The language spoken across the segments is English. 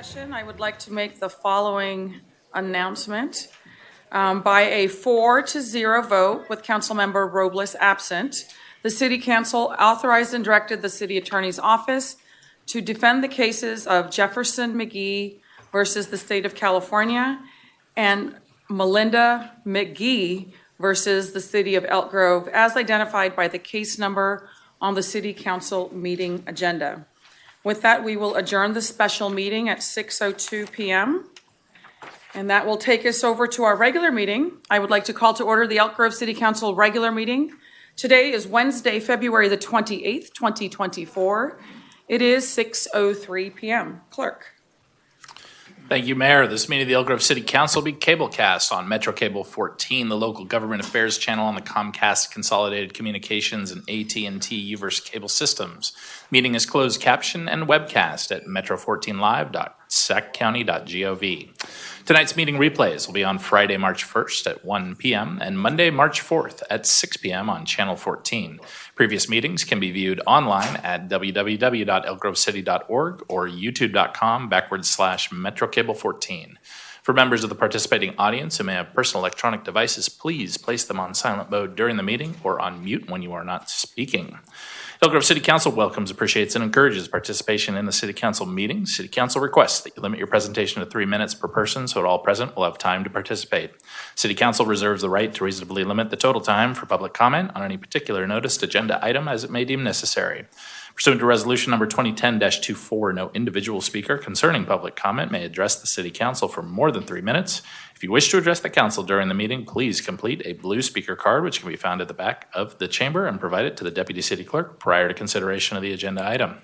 session, I would like to make the following announcement. By a 4-0 vote with Councilmember Robles absent, the City Council authorized and directed the City Attorney's Office to defend the cases of Jefferson McGee versus the State of California and Melinda McGee versus the City of Elk Grove as identified by the case number on the City Council meeting agenda. With that, we will adjourn the special meeting at 6:02 p.m. And that will take us over to our regular meeting. I would like to call to order the Elk Grove City Council regular meeting. Today is Wednesday, February the 28th, 2024. It is 6:03 p.m. Clerk. Thank you, Mayor. This meeting of the Elk Grove City Council will be cablecast on Metro Cable 14, the local government affairs channel on the Comcast Consolidated Communications and AT&T Uverse cable systems. Meeting is closed caption and webcast at metro14live.saccounty.gov. Tonight's meeting replays will be on Friday, March 1st at 1 p.m. and Monday, March 4th at 6 p.m. on Channel 14. Previous meetings can be viewed online at www.elkgrovecity.org or youtube.com/MetroCable14. For members of the participating audience who may have personal electronic devices, please place them on silent mode during the meeting or on mute when you are not speaking. Elk Grove City Council welcomes, appreciates, and encourages participation in the City Council meetings. City Council requests that you limit your presentation to 3 minutes per person so that all present will have time to participate. City Council reserves the right to reasonably limit the total time for public comment on any particular noticed agenda item as it may deem necessary. Pursuant to Resolution Number 2010-24, no individual speaker concerning public comment may address the City Council for more than 3 minutes. If you wish to address the Council during the meeting, please complete a blue speaker card, which can be found at the back of the chamber, and provide it to the Deputy City Clerk prior to consideration of the agenda item.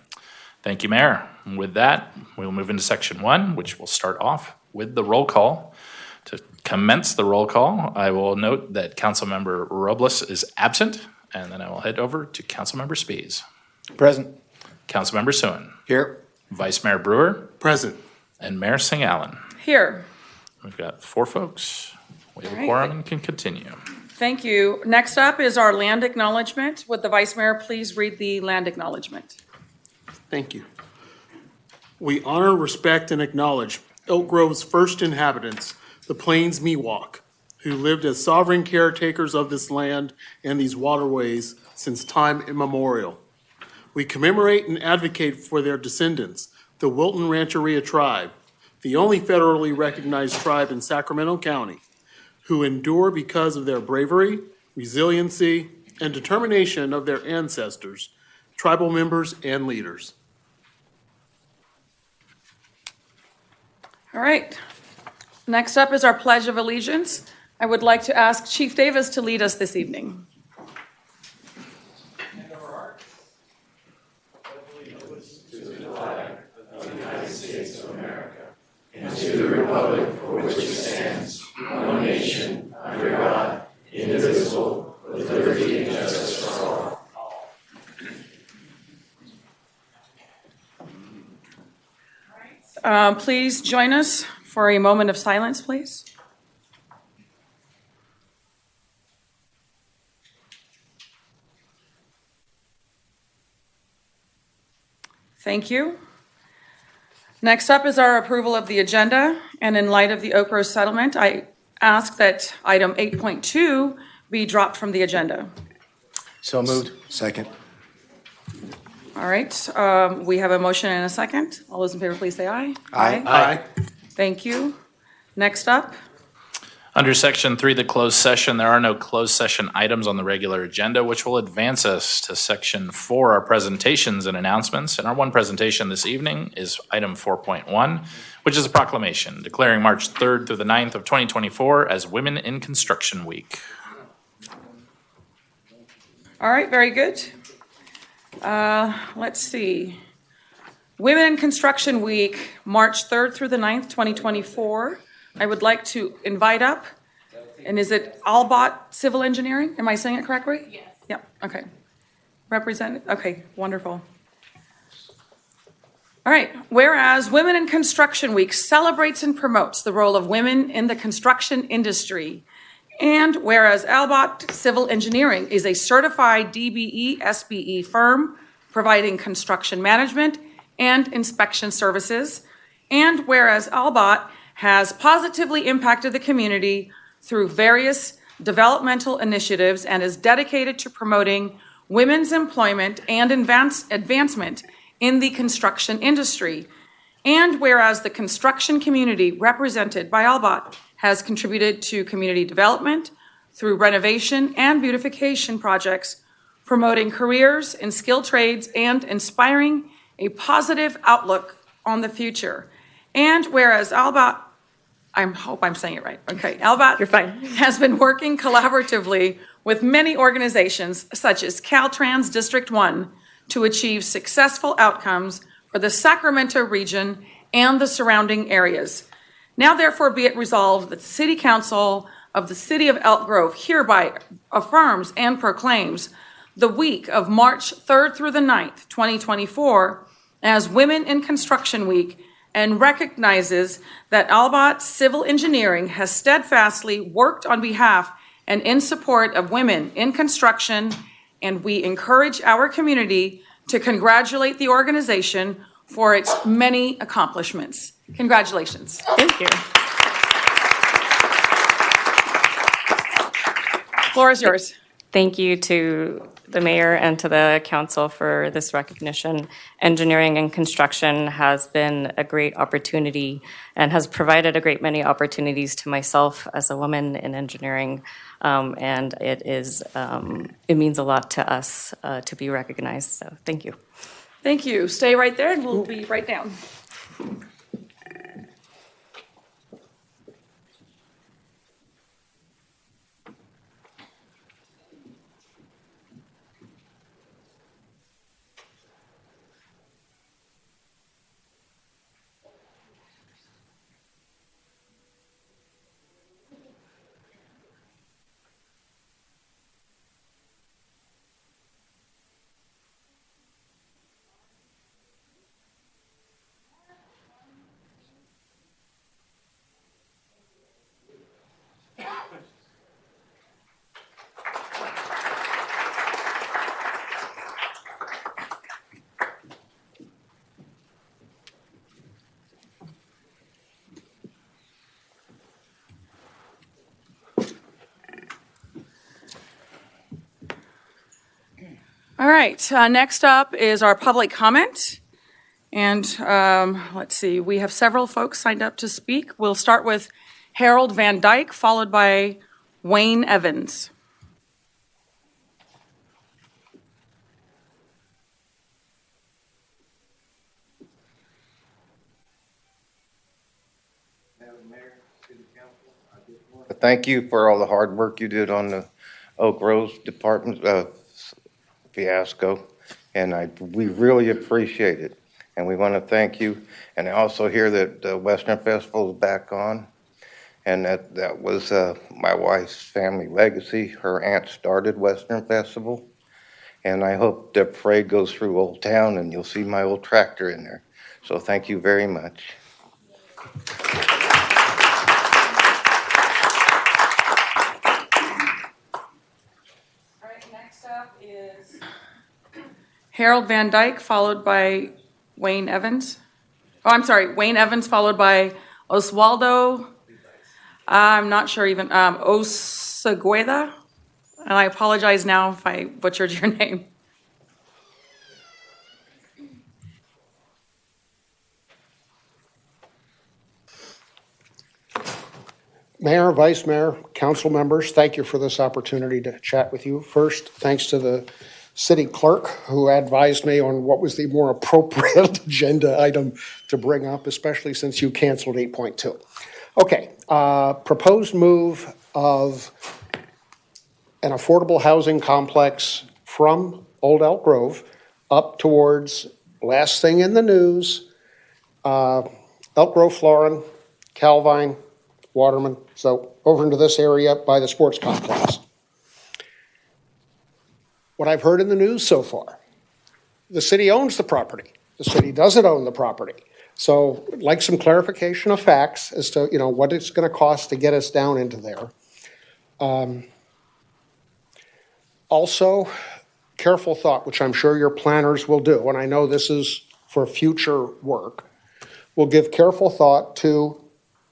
Thank you, Mayor. And with that, we will move into Section 1, which will start off with the roll call. To commence the roll call, I will note that Councilmember Robles is absent, and then I will head over to Councilmember Spies. Present. Councilmember Suen. Here. Vice Mayor Brewer. Present. And Mayor Singh-Allen. Here. We've got 4 folks. We have a quorum and can continue. Thank you. Next up is our land acknowledgement. Would the Vice Mayor please read the land acknowledgement? Thank you. We honor, respect, and acknowledge Elk Grove's first inhabitants, the Plains Miwok, who lived as sovereign caretakers of this land and these waterways since time immemorial. We commemorate and advocate for their descendants, the Wilton Rancheria tribe, the only federally recognized tribe in Sacramento County, who endure because of their bravery, resiliency, and determination of their ancestors, tribal members, and leaders. All right. Next up is our Pledge of Allegiance. I would like to ask Chief Davis to lead us this evening. And to the republic for which it stands, one nation, under God, indivisible, with liberty and justice for all. Please join us for a moment of silence, please. Thank you. Next up is our approval of the agenda, and in light of the Oak Grove settlement, I ask that item 8.2 be dropped from the agenda. So moved. Second. All right, we have a motion and a second. All those in favor, please say aye. Aye. Aye. Thank you. Next up. Under Section 3, the closed session, there are no closed session items on the regular agenda, which will advance us to Section 4, our presentations and announcements. And our one presentation this evening is item 4.1, which is a proclamation declaring March 3rd through the 9th of 2024 as Women in Construction Week. All right, very good. Let's see. Women in Construction Week, March 3rd through the 9th, 2024. I would like to invite up, and is it Albot Civil Engineering? Am I saying it correctly? Yes. Yep, okay. Representative, okay, wonderful. All right, whereas Women in Construction Week celebrates and promotes the role of women in the construction industry, and whereas Albot Civil Engineering is a certified DBE SBE firm providing construction management and inspection services, And whereas Albot has positively impacted the community through various developmental initiatives and is dedicated to promoting women's employment and advancement in the construction industry. And whereas the construction community represented by Albot has contributed to community development through renovation and beautification projects, promoting careers in skilled trades and inspiring a positive outlook on the future. And whereas Albot, I hope I'm saying it right. Okay, Albot You're fine. has been working collaboratively with many organizations such as Caltrans District 1 to achieve successful outcomes for the Sacramento region and the surrounding areas. Now therefore be it resolved that the City Council of the City of Elk Grove hereby affirms and proclaims the week of March 3rd through the 9th, 2024 as Women in Construction Week, and recognizes that Albot Civil Engineering has steadfastly worked on behalf and in support of women in construction, and we encourage our community to congratulate the organization for its many accomplishments. Congratulations. Thank you. Floor is yours. Thank you to the mayor and to the council for this recognition. Engineering and construction has been a great opportunity and has provided a great many opportunities to myself as a woman in engineering. And it means a lot to us to be recognized. So thank you. Thank you. Stay right there and we'll be right down. All right, next up is our public comment. And let's see, we have several folks signed up to speak. We'll start with Harold Van Dyke, followed by Wayne Evans. Thank you for all the hard work you did on the Oak Grove Department fiasco, and we really appreciate it. And we want to thank you. And I also hear that the Western Festival is back on, and that was my wife's family legacy. Her aunt started Western Festival, and I hope the parade goes through Old Town, and you'll see my old tractor in there. So thank you very much. Harold Van Dyke, followed by Wayne Evans. Oh, I'm sorry, Wayne Evans, followed by Oswaldo, I'm not sure even, Osagueda. And I apologize now if I butchered your name. Mayor, Vice Mayor, council members, thank you for this opportunity to chat with you. First, thanks to the city clerk who advised me on what was the more appropriate agenda item to bring up, especially since you canceled 8.2. Okay, proposed move of an affordable housing complex from Old Elk Grove up towards, last thing in the news, Elk Grove, Florin, Calvine, Waterman, so over into this area by the sports complex. What I've heard in the news so far, the city owns the property. The city doesn't own the property. So I'd like some clarification of facts as to, what it's going to cost to get us down into there. Also, careful thought, which I'm sure your planners will do, and I know this is for future work, will give careful thought to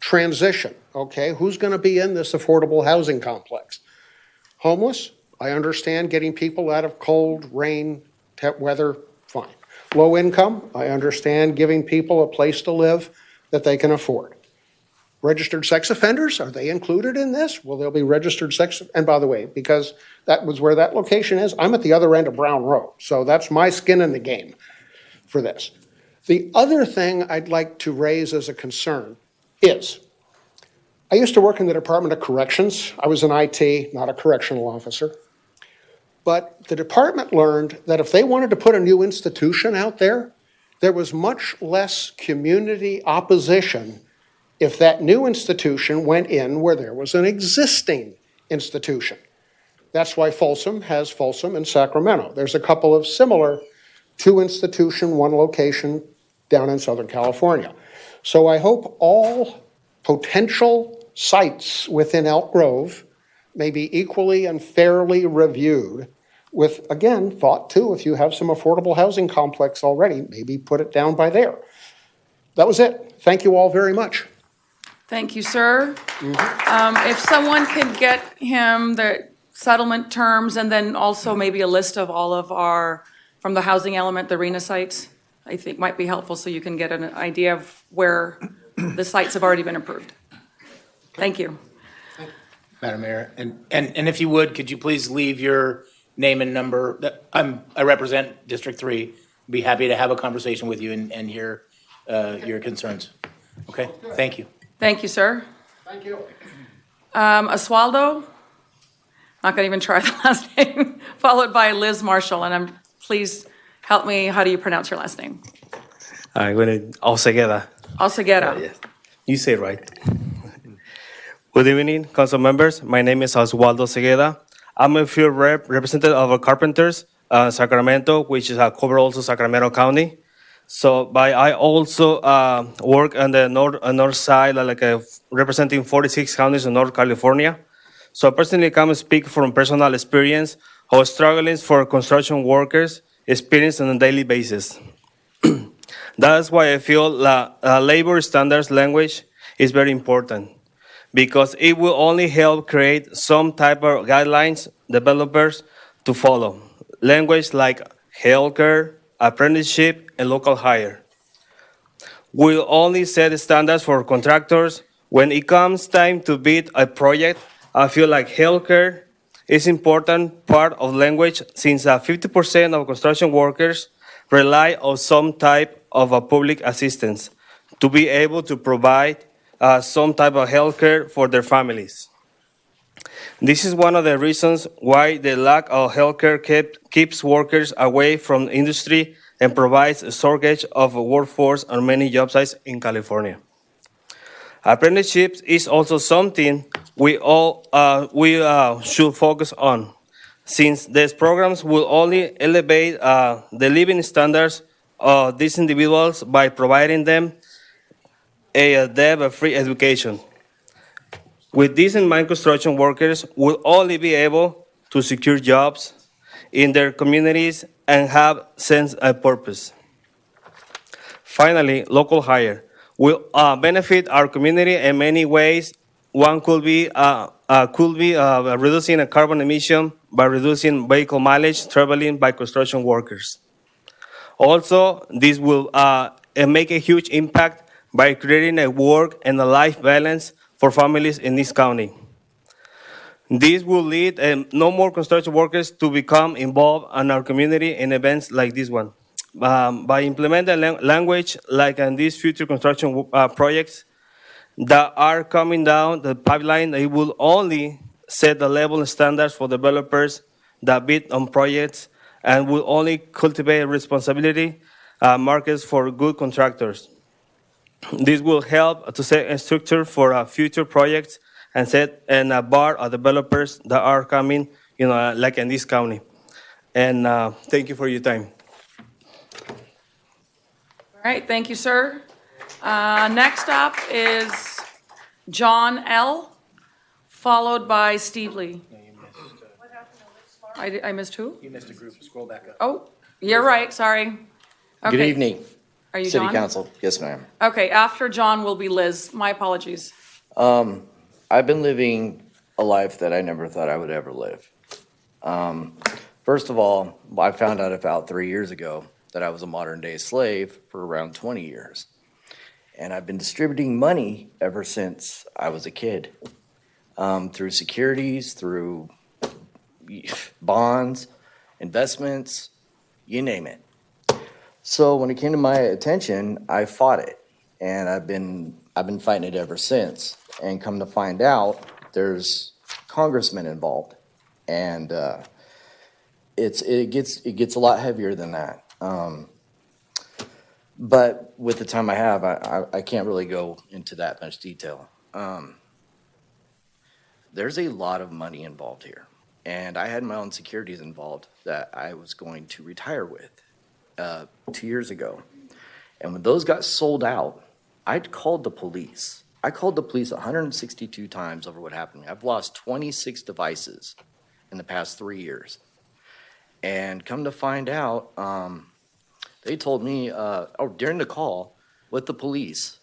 transition, okay? Who's going to be in this affordable housing complex? Homeless, I understand getting people out of cold, rain, weather, fine. Low income, I understand giving people a place to live that they can afford. Registered sex offenders, are they included in this? Will there be registered sex? And by the way, because that was where that location is, I'm at the other end of Brown Road. So that's my skin in the game for this. The other thing I'd like to raise as a concern is, I used to work in the Department of Corrections. I was an IT, not a correctional officer. But the department learned that if they wanted to put a new institution out there, there was much less community opposition if that new institution went in where there was an existing institution. That's why Folsom has Folsom and Sacramento. There's a couple of similar two-institution, one location down in Southern California. So I hope all potential sites within Elk Grove may be equally and fairly reviewed with, again, thought too, if you have some affordable housing complex already, maybe put it down by there. That was it. Thank you all very much. Thank you, sir. If someone could get him the settlement terms and then also maybe a list of all of our, from the housing element, the RENA sites, I think might be helpful so you can get an idea of where the sites have already been approved. Thank you. Madam Mayor, and if you would, could you please leave your name and number? I represent District 3. Be happy to have a conversation with you and hear your concerns. Okay, thank you. Thank you, sir. Thank you. Oswaldo, not gonna even try the last name, followed by Liz Marshall, and please help me, how do you pronounce your last name? I'm going to Alcegueda. Alcegueda. Yes. You say it right. Good evening, council members. My name is Oswaldo Cegueda. I'm a field representative of Carpenters, Sacramento, which is cover also Sacramento County. So, but I also work on the north side, representing 46 counties in North California. So I personally come and speak from personal experience how struggling for construction workers experience on a daily basis. That's why I feel that labor standards language is very important, because it will only help create some type of guidelines developers to follow. Language like healthcare, apprenticeship, and local hire will only set standards for contractors. When it comes time to bid a project, I feel like healthcare is important part of language, since 50% of construction workers rely on some type of a public assistance to be able to provide some type of healthcare for their families. This is one of the reasons why the lack of healthcare keeps workers away from industry and provides a shortage of a workforce on many job sites in California. Apprenticeships is also something we should focus on, since these programs will only elevate the living standards of these individuals by providing them a debt-free education. With this in mind, construction workers will only be able to secure jobs in their communities and have sense of purpose. Finally, local hire will benefit our community in many ways. One could be reducing a carbon emission by reducing vehicle mileage traveling by construction workers. Also, this will make a huge impact by creating a work and a life balance for families in this county. This will lead no more construction workers to become involved in our community in events like this one. By implementing language like in these future construction projects that are coming down the pipeline, it will only set the level standards for developers that bid on projects and will only cultivate responsibility markets for good contractors. This will help to set a structure for future projects and set a bar of developers that are coming, like in this county. And thank you for your time. All right, thank you, sir. Next up is John L., followed by Steve Lee. I missed who? You missed a group. Scroll back up. Oh, you're right, sorry. Good Okay. evening. Are you City John? Council, yes, ma'am. Okay, after John will be Liz. My apologies. I've been living a life that I never thought I would ever live. First of all, I found out about 3 years ago that I was a modern-day slave for around 20 years. And I've been distributing money ever since I was a kid, through securities, through bonds, investments, you name it. So when it came to my attention, I fought it, and I've been fighting it ever since. And come to find out, there's congressmen involved, and it gets a lot heavier than that. But with the time I have, I can't really go into that much detail. There's a lot of money involved here, and I had my own securities involved that I was going to retire with 2 years ago. And when those got sold out, I called the police. I called the police 162 times over what happened to me. I've lost 26 devices in the past 3 years. And come to find out, they told me, during the call with the police,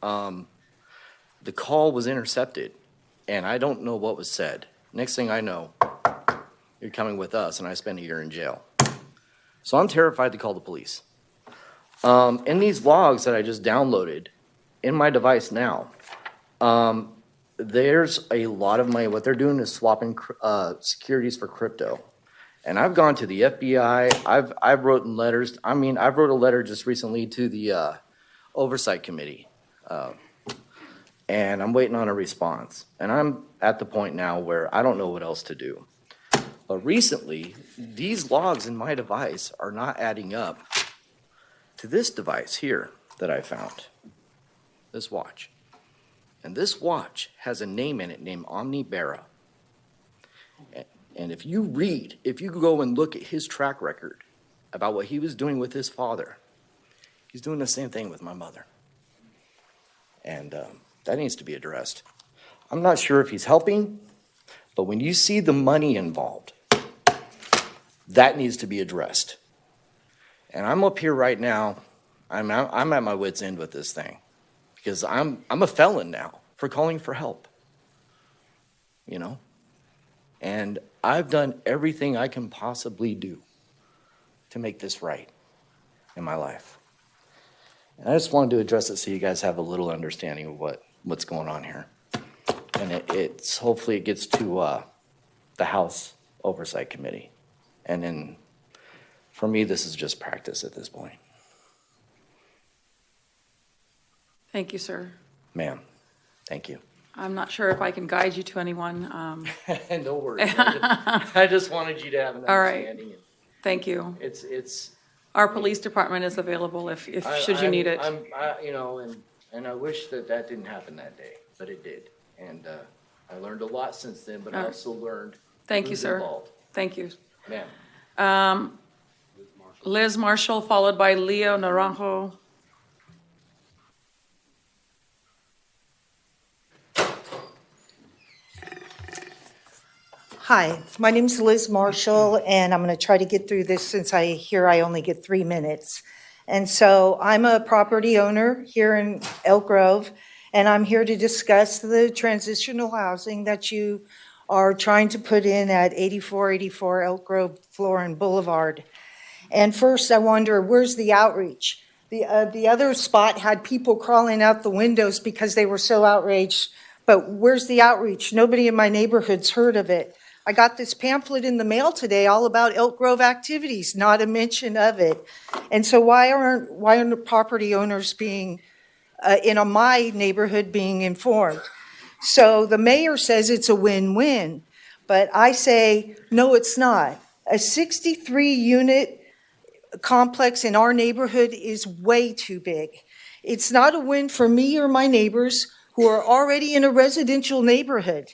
the call was intercepted, and I don't know what was said. Next thing I know, you're coming with us, and I spent a year in jail. So I'm terrified to call the police. In these logs that I just downloaded in my device now, there's a lot of money. What they're doing is swapping securities for crypto. And I've gone to the FBI. I've written letters. I mean, I've wrote a letter just recently to the Oversight Committee. And I'm waiting on a response. And I'm at the point now where I don't know what else to do. But recently, these logs in my device are not adding up to this device here that I found, this watch. And this watch has a name in it named Omnibera. And if you go and look at his track record about what he was doing with his father, he's doing the same thing with my mother. And that needs to be addressed. I'm not sure if he's helping, but when you see the money involved, that needs to be addressed. And I'm up here right now, I'm at my wit's end with this thing, because I'm a felon now for calling for help, you know? And I've done everything I can possibly do to make this right in my life. And I just wanted to address it so you guys have a little understanding of what's going on here. And it's hopefully it gets to the House Oversight Committee. And then for me, this is just practice at this point. Thank you, sir. Ma'am, thank you. I'm not sure if I can guide you to anyone. No worries. I just wanted you to have an All right. understanding. Thank you. It's Our police department is available if should you need it. And I wish that didn't happen that day, but it did. And I learned a lot since then, but I also learned Thank you, who's sir. involved. Thank you. Ma'am. Liz Marshall, followed by Leo Naranjo. Hi, my name's Liz Marshall, and I'm going to try to get through this since I hear I only get 3 minutes. And so I'm a property owner here in Elk Grove, and I'm here to discuss the transitional housing that you are trying to put in at 8484 Elk Grove Florin Boulevard. And first, I wonder, where's the outreach? The other spot had people crawling out the windows because they were so outraged, but where's the outreach? Nobody in my neighborhood's heard of it. I got this pamphlet in the mail today all about Elk Grove activities, not a mention of it. And so why aren't the property owners being, in my neighborhood, being informed? So the mayor says it's a win-win, but I say, no, it's not. A 63-unit complex in our neighborhood is way too big. It's not a win for me or my neighbors who are already in a residential neighborhood.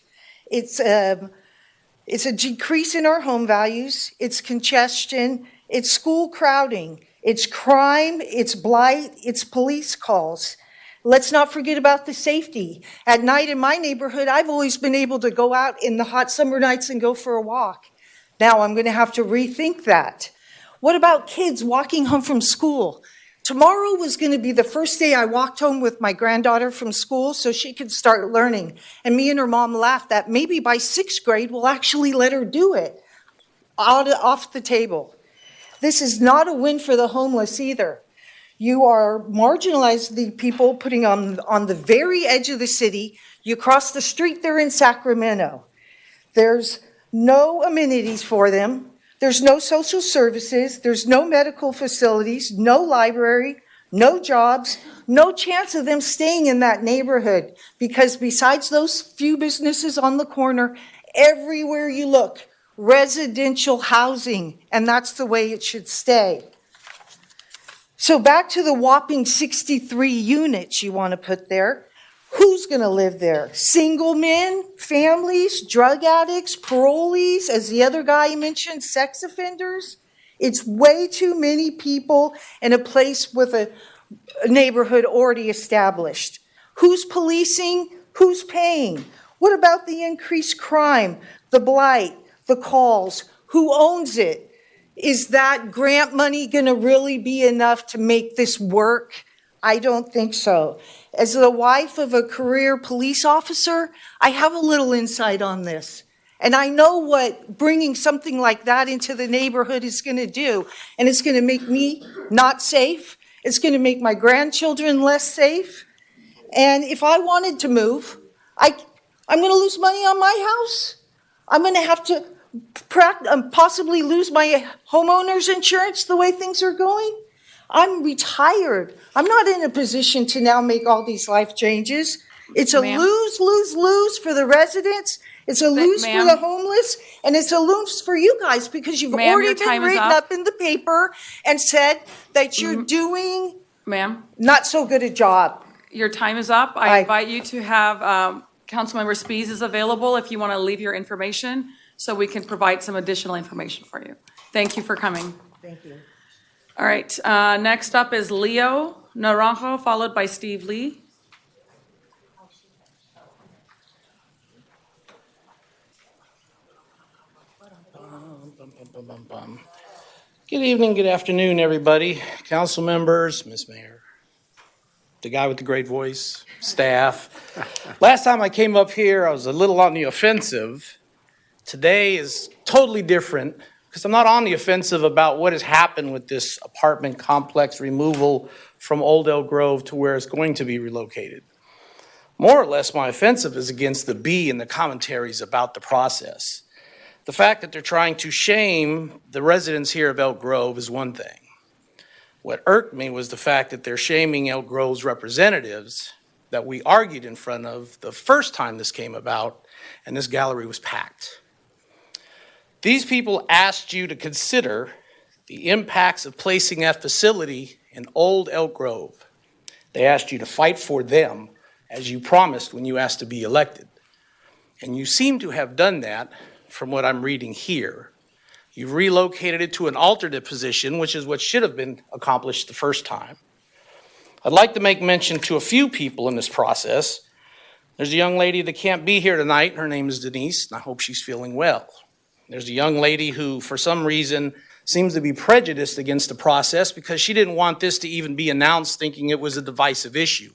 It's a decrease in our home values, it's congestion, it's school crowding, it's crime, it's blight, it's police calls. Let's not forget about the safety. At night in my neighborhood, I've always been able to go out in the hot summer nights and go for a walk. Now I'm going to have to rethink that. What about kids walking home from school Tomorrow was going to be the first day I walked home with my granddaughter from school so she could start learning. And me and her mom laughed that maybe by 6th grade we'll actually let her do it off the table. This is not a win for the homeless either. You are marginalizing the people putting on the very edge of the city. You cross the street, they're in Sacramento. There's no amenities for them. There's no social services. There's no medical facilities, no library, no jobs, no chance of them staying in that neighborhood because besides those few businesses on the corner, everywhere you look, residential housing, and that's the way it should stay. So back to the whopping 63 units you want to put there. Who's going to live there? Single men, families, drug addicts, parolees, as the other guy mentioned, sex offenders? It's way too many people in a place with a neighborhood already established. Who's policing? Who's paying? What about the increased crime, the blight, the calls? Who owns it? Is that grant money going to really be enough to make this work? I don't think so. As the wife of a career police officer, I have a little insight on this. And I know what bringing something like that into the neighborhood is going to do. And it's going to make me not safe. It's going to make my grandchildren less safe. And if I wanted to move, I'm going to lose money on my house. I'm going to have to possibly lose my homeowner's insurance the way things are going. I'm retired. I'm not in a position to now make all these life changes. It's a lose, lose, lose for the residents. It's a lose for the homeless. And it's a lose for you guys because you've already been written up in the paper and said that you're doing not so good a job. Your time is up. I invite you to have Councilmember Spies is available if you want to leave your information so we can provide some additional information for you. Thank you for coming. Thank you. All right, next up is Leo Naranjo, followed by Steve Lee. Good evening, good afternoon, everybody. Council members, Ms. Mayor, the guy with the great voice, staff. Last time I came up here, I was a little on the offensive. Today is totally different because I'm not on the offensive about what has happened with this apartment complex removal from Old Elk Grove to where it's going to be relocated. More or less, my offensive is against the B and the commentaries about the process. The fact that they're trying to shame the residents here of Elk Grove is one thing. What irked me was the fact that they're shaming Elk Grove's representatives that we argued in front of the first time this came about, and this gallery was packed. These people asked you to consider the impacts of placing that facility in Old Elk Grove. They asked you to fight for them, as you promised when you asked to be elected. And you seem to have done that from what I'm reading here. You've relocated it to an alternate position, which is what should have been accomplished the first time. I'd like to make mention to a few people in this process. There's a young lady that can't be here tonight. Her name is Denise, and I hope she's feeling well. There's a young lady who, for some reason, seems to be prejudiced against the process because she didn't want this to even be announced, thinking it was a divisive issue.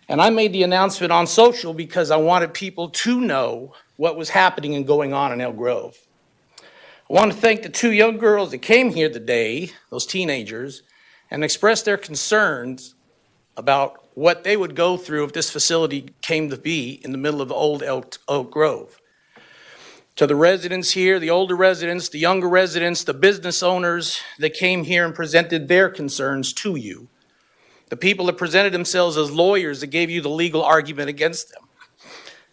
And I made the announcement on social because I wanted people to know what was happening and going on in Elk Grove. I want to thank the two young girls that came here today, those teenagers, and expressed their concerns about what they would go through if this facility came to be in the middle of the Old Elk Grove. To the residents here, the older residents, the younger residents, the business owners that came here and presented their concerns to you, the people that presented themselves as lawyers that gave you the legal argument against them.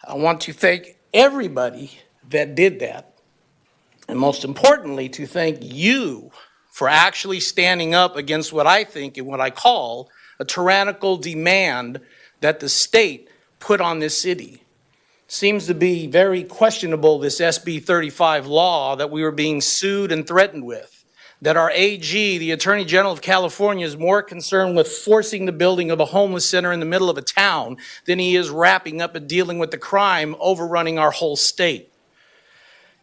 I want to thank everybody that did that. And most importantly, to thank you for actually standing up against what I think and what I call a tyrannical demand that the state put on this city. Seems to be very questionable, this SB 35 law that we were being sued and threatened with. That our AG, the Attorney General of California, is more concerned with forcing the building of a homeless center in the middle of a town than he is wrapping up and dealing with the crime overrunning our whole state.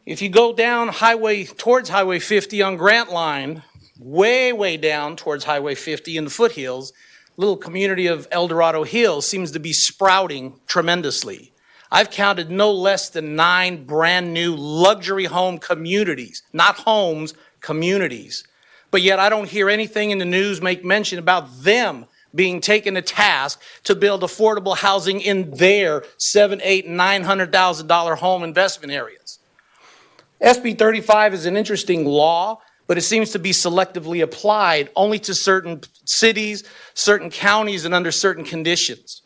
If you go down towards Highway 50 on Grant Line, way down towards Highway 50 in the foothills, little community of El Dorado Hills seems to be sprouting tremendously. I've counted no less than 9 brand new luxury home communities, not homes, communities. But yet I don't hear anything in the news make mention about them being taken to task to build affordable housing in their $700,000, $800,000, and $900,000 home investment areas. SB 35 is an interesting law, but it seems to be selectively applied only to certain cities, certain counties, and under certain conditions.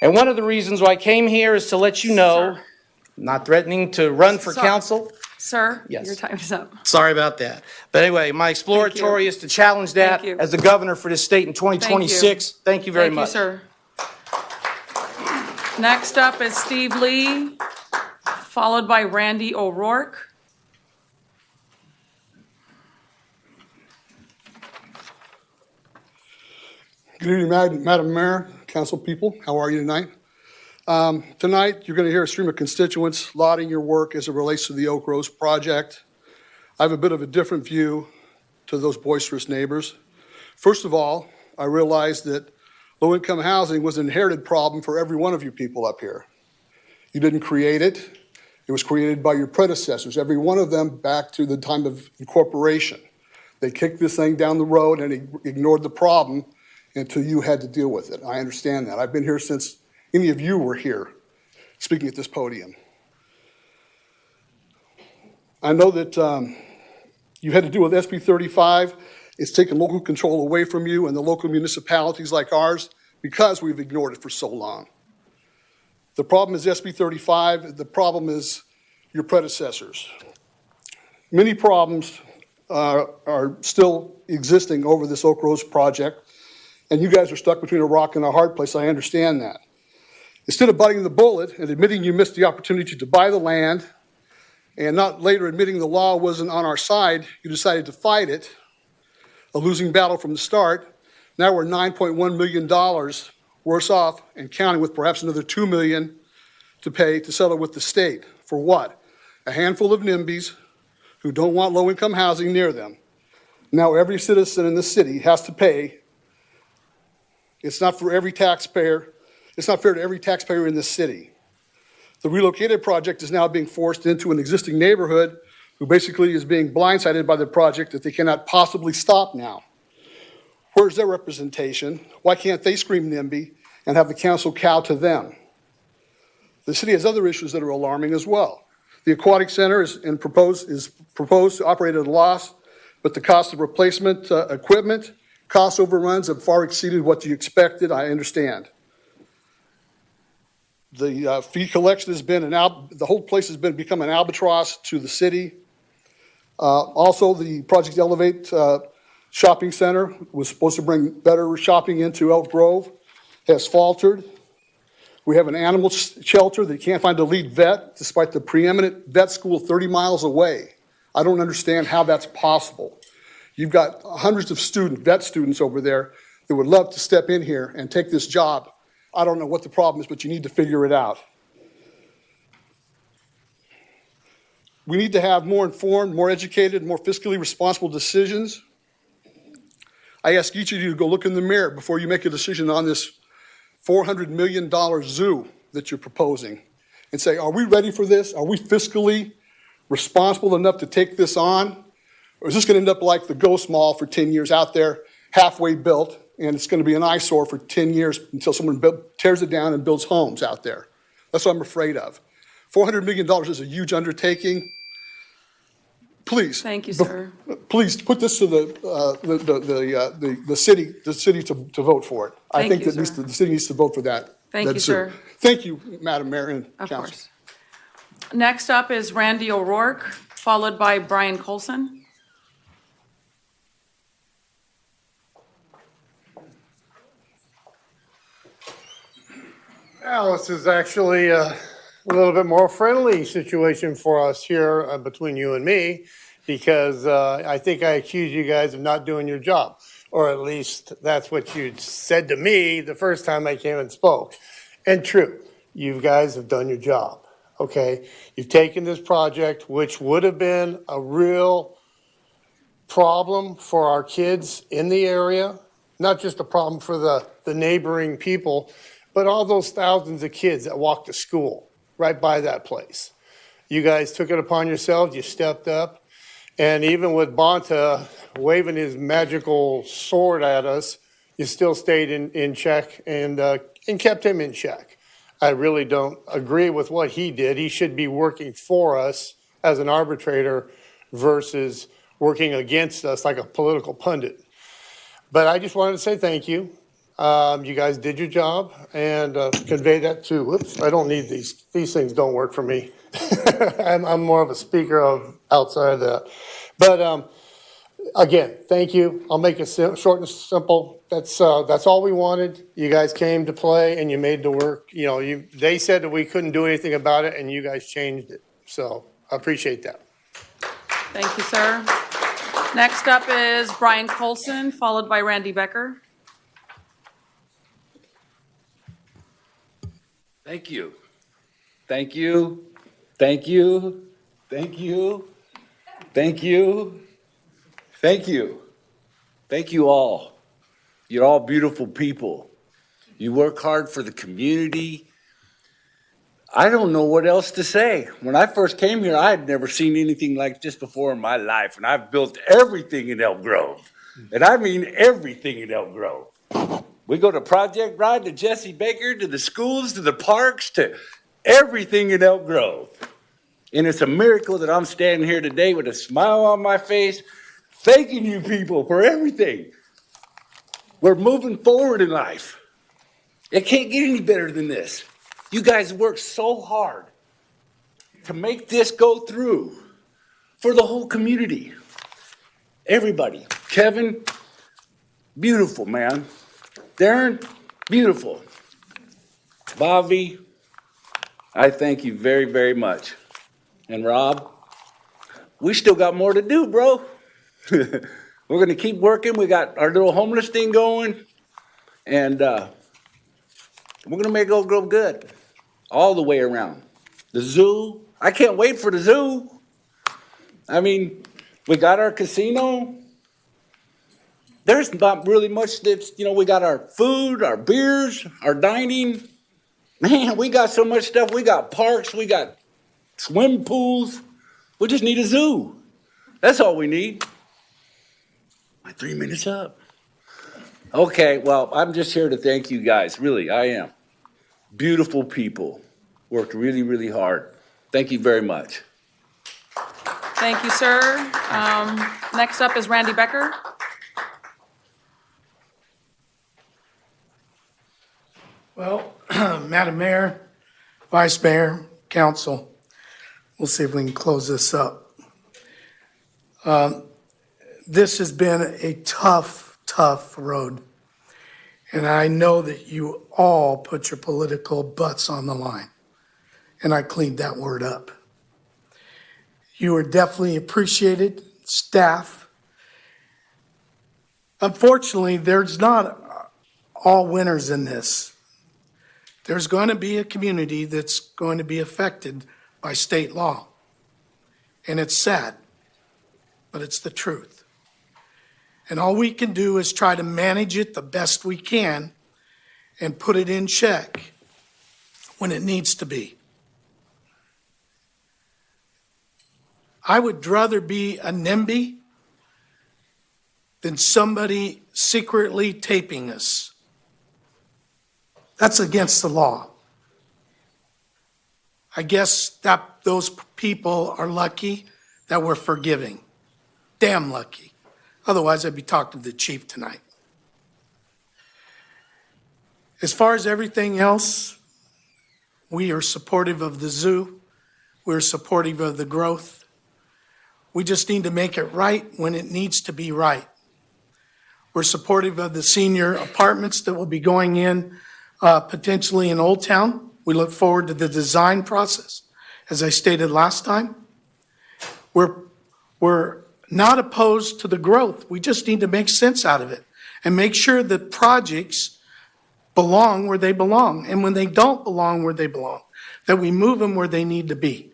And one of the reasons why I came here is to let you know, not threatening to run for council. Sir, Yes. your time is up. Sorry about that. But anyway, my exploratory is to challenge that Thank you. as the governor for this state in 2026. Thank you very much. Thank you, sir. Next up is Steve Lee, followed by Randy O'Rourke. Good evening, Madam Mayor, council people. How are you tonight? Tonight, you're going to hear a stream of constituents lauding your work as it relates to the Elk Grove project. I have a bit of a different view to those boisterous neighbors. First of all, I realize that low-income housing was an inherited problem for every one of you people up here. You didn't create it. It was created by your predecessors, every one of them back to the time of incorporation. They kicked this thing down the road and ignored the problem until you had to deal with it. I understand that. I've been here since any of you were here speaking at this podium. I know that you had to deal with SB 35. It's taken local control away from you and the local municipalities like ours because we've ignored it for so long. The problem is SB 35. The problem is your predecessors. Many problems are still existing over this Elk Grove project, and you guys are stuck between a rock and a hard place. I understand that. Instead of biting the bullet and admitting you missed the opportunity to buy the land and not later admitting the law wasn't on our side, you decided to fight it, a losing battle from the start. Now we're $9.1 million worse off and counting, with perhaps another $2 million to pay to settle with the state. For what? A handful of NIMBYs who don't want low-income housing near them. Now every citizen in the city has to pay. It's not for every taxpayer. It's not fair to every taxpayer in this city. The relocated project is now being forced into an existing neighborhood who basically is being blindsided by the project that they cannot possibly stop now. Where's their representation? Why can't they scream NIMBY and have the council cow to them? The city has other issues that are alarming as well. The aquatic center is proposed to operate at a loss, but the cost of replacement equipment, cost overruns have far exceeded what you expected. I understand. The fee collection has been the whole place has become an albatross to the city. Also, the Project Elevate shopping center was supposed to bring better shopping into Elk Grove, has faltered. We have an animal shelter that can't find a lead vet despite the preeminent vet school 30 miles away. I don't understand how that's possible. You've got hundreds of vet students over there that would love to step in here and take this job. I don't know what the problem is, but you need to figure it out. We need to have more informed, more educated, more fiscally responsible decisions. I ask each of you to go look in the mirror before you make a decision on this $400 million zoo that you're proposing and say, are we ready for this? Are we fiscally responsible enough to take this on? Or is this going to end up like the Ghost Mall for 10 years out there, halfway built, and it's going to be an eyesore for 10 years until someone tears it down and builds homes out there? That's what I'm afraid of. $400 million is a huge undertaking. Please. Thank you, sir. Please put this to the city to vote for it. I think that the city needs to vote for that. Thank you, sir. Thank you, Madam Mayor and Council. Of course. Next up is Randy O'Rourke, followed by Brian Colson. Well, this is actually a little bit more friendly situation for us here between you and me, because I think I accused you guys of not doing your job, or at least that's what you said to me the first time I came and spoke. And true, you guys have done your job, okay? You've taken this project, which would have been a real problem for our kids in the area, not just a problem for the neighboring people, but all those thousands of kids that walk to school right by that place. You guys took it upon yourselves, you stepped up, and even with Bonta waving his magical sword at us, you still stayed in check and kept him in check. I really don't agree with what he did. He should be working for us as an arbitrator versus working against us like a political pundit. But I just wanted to say thank you. You guys did your job and convey that to, whoops, I don't need these. These things don't work for me. I'm more of a speaker of outside of that. But again, thank you. I'll make it short and simple. That's all we wanted. You guys came to play and you made the work. You know, they said that we couldn't do anything about it and you guys changed it. So I appreciate that. Thank you, sir. Next up is Brian Colson, followed by Randy Becker. Thank you. Thank you. Thank you. Thank you. Thank you. Thank you. Thank you all. You're all beautiful people. You work hard for the community. I don't know what else to say. When I first came here, I had never seen anything like this before in my life, and I've built everything in Elk Grove. And I mean everything in Elk Grove. We go to Project Ride, to Jesse Baker, to the schools, to the parks, to everything in Elk Grove. And it's a miracle that I'm standing here today with a smile on my face, thanking you people for everything. We're moving forward in life. It can't get any better than this. You guys work so hard to make this go through for the whole community. Everybody. Kevin, beautiful, man. Darren, beautiful. Bobbie, I thank you very, very much. And Rob, we still got more to do, bro. We're going to keep working. We got our little homeless thing going. And we're going to make Elk Grove good all the way around. The zoo, I can't wait for the zoo. I mean, we got our casino. There's not really much that's, we got our food, our beers, our dining. Man, we got so much stuff. We got parks, we got swim pools. We just need a zoo. That's all we need. My 3 minutes up. Okay, well, I'm just here to thank you guys. Really, I am. Beautiful people. Worked really, really hard. Thank you very much. Thank you, sir. Next up is Randy Becker. Well, Madam Mayor, Vice Mayor, Council, we'll see if we can close this up. This has been a tough, tough road. And I know that you all put your political butts on the line. And I cleaned that word up. You are definitely appreciated, staff. Unfortunately, there's not all winners in this. There's going to be a community that's going to be affected by state law. And it's sad, but it's the truth. And all we can do is try to manage it the best we can and put it in check when it needs to be. I would rather be a NIMBY than somebody secretly taping us. That's against the law. I guess that those people are lucky that we're forgiving. Damn lucky. Otherwise, I'd be talking to the chief tonight. As far as everything else, we are supportive of the zoo. We're supportive of the growth. We just need to make it right when it needs to be right. We're supportive of the senior apartments that will be going in potentially in Old Town. We look forward to the design process. As I stated last time, we're not opposed to the growth. We just need to make sense out of it and make sure that projects belong where they belong. And when they don't belong where they belong, that we move them where they need to be.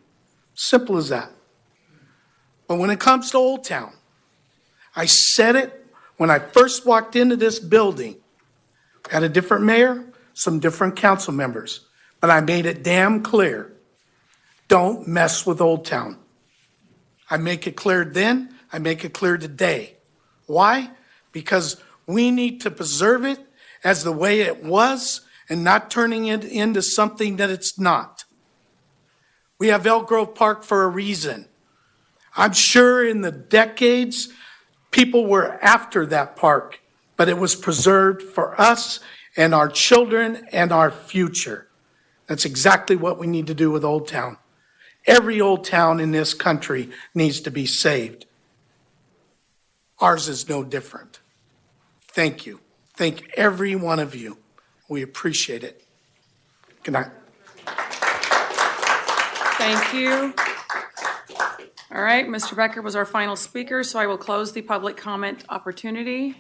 Simple as that. But when it comes to Old Town, I said it when I first walked into this building. Had a different mayor, some different council members, but I made it damn clear. Don't mess with Old Town. I make it clear then, I make it clear today. Why? Because we need to preserve it as the way it was and not turning it into something that it's not. We have Elk Grove Park for a reason. I'm sure in the decades, people were after that park, but it was preserved for us and our children and our future. That's exactly what we need to do with Old Town. Every old town in this country needs to be saved. Ours is no different. Thank you. Thank every one of you. We appreciate it. Good night. Thank you. All right, Mr. Becker was our final speaker, so I will close the public comment opportunity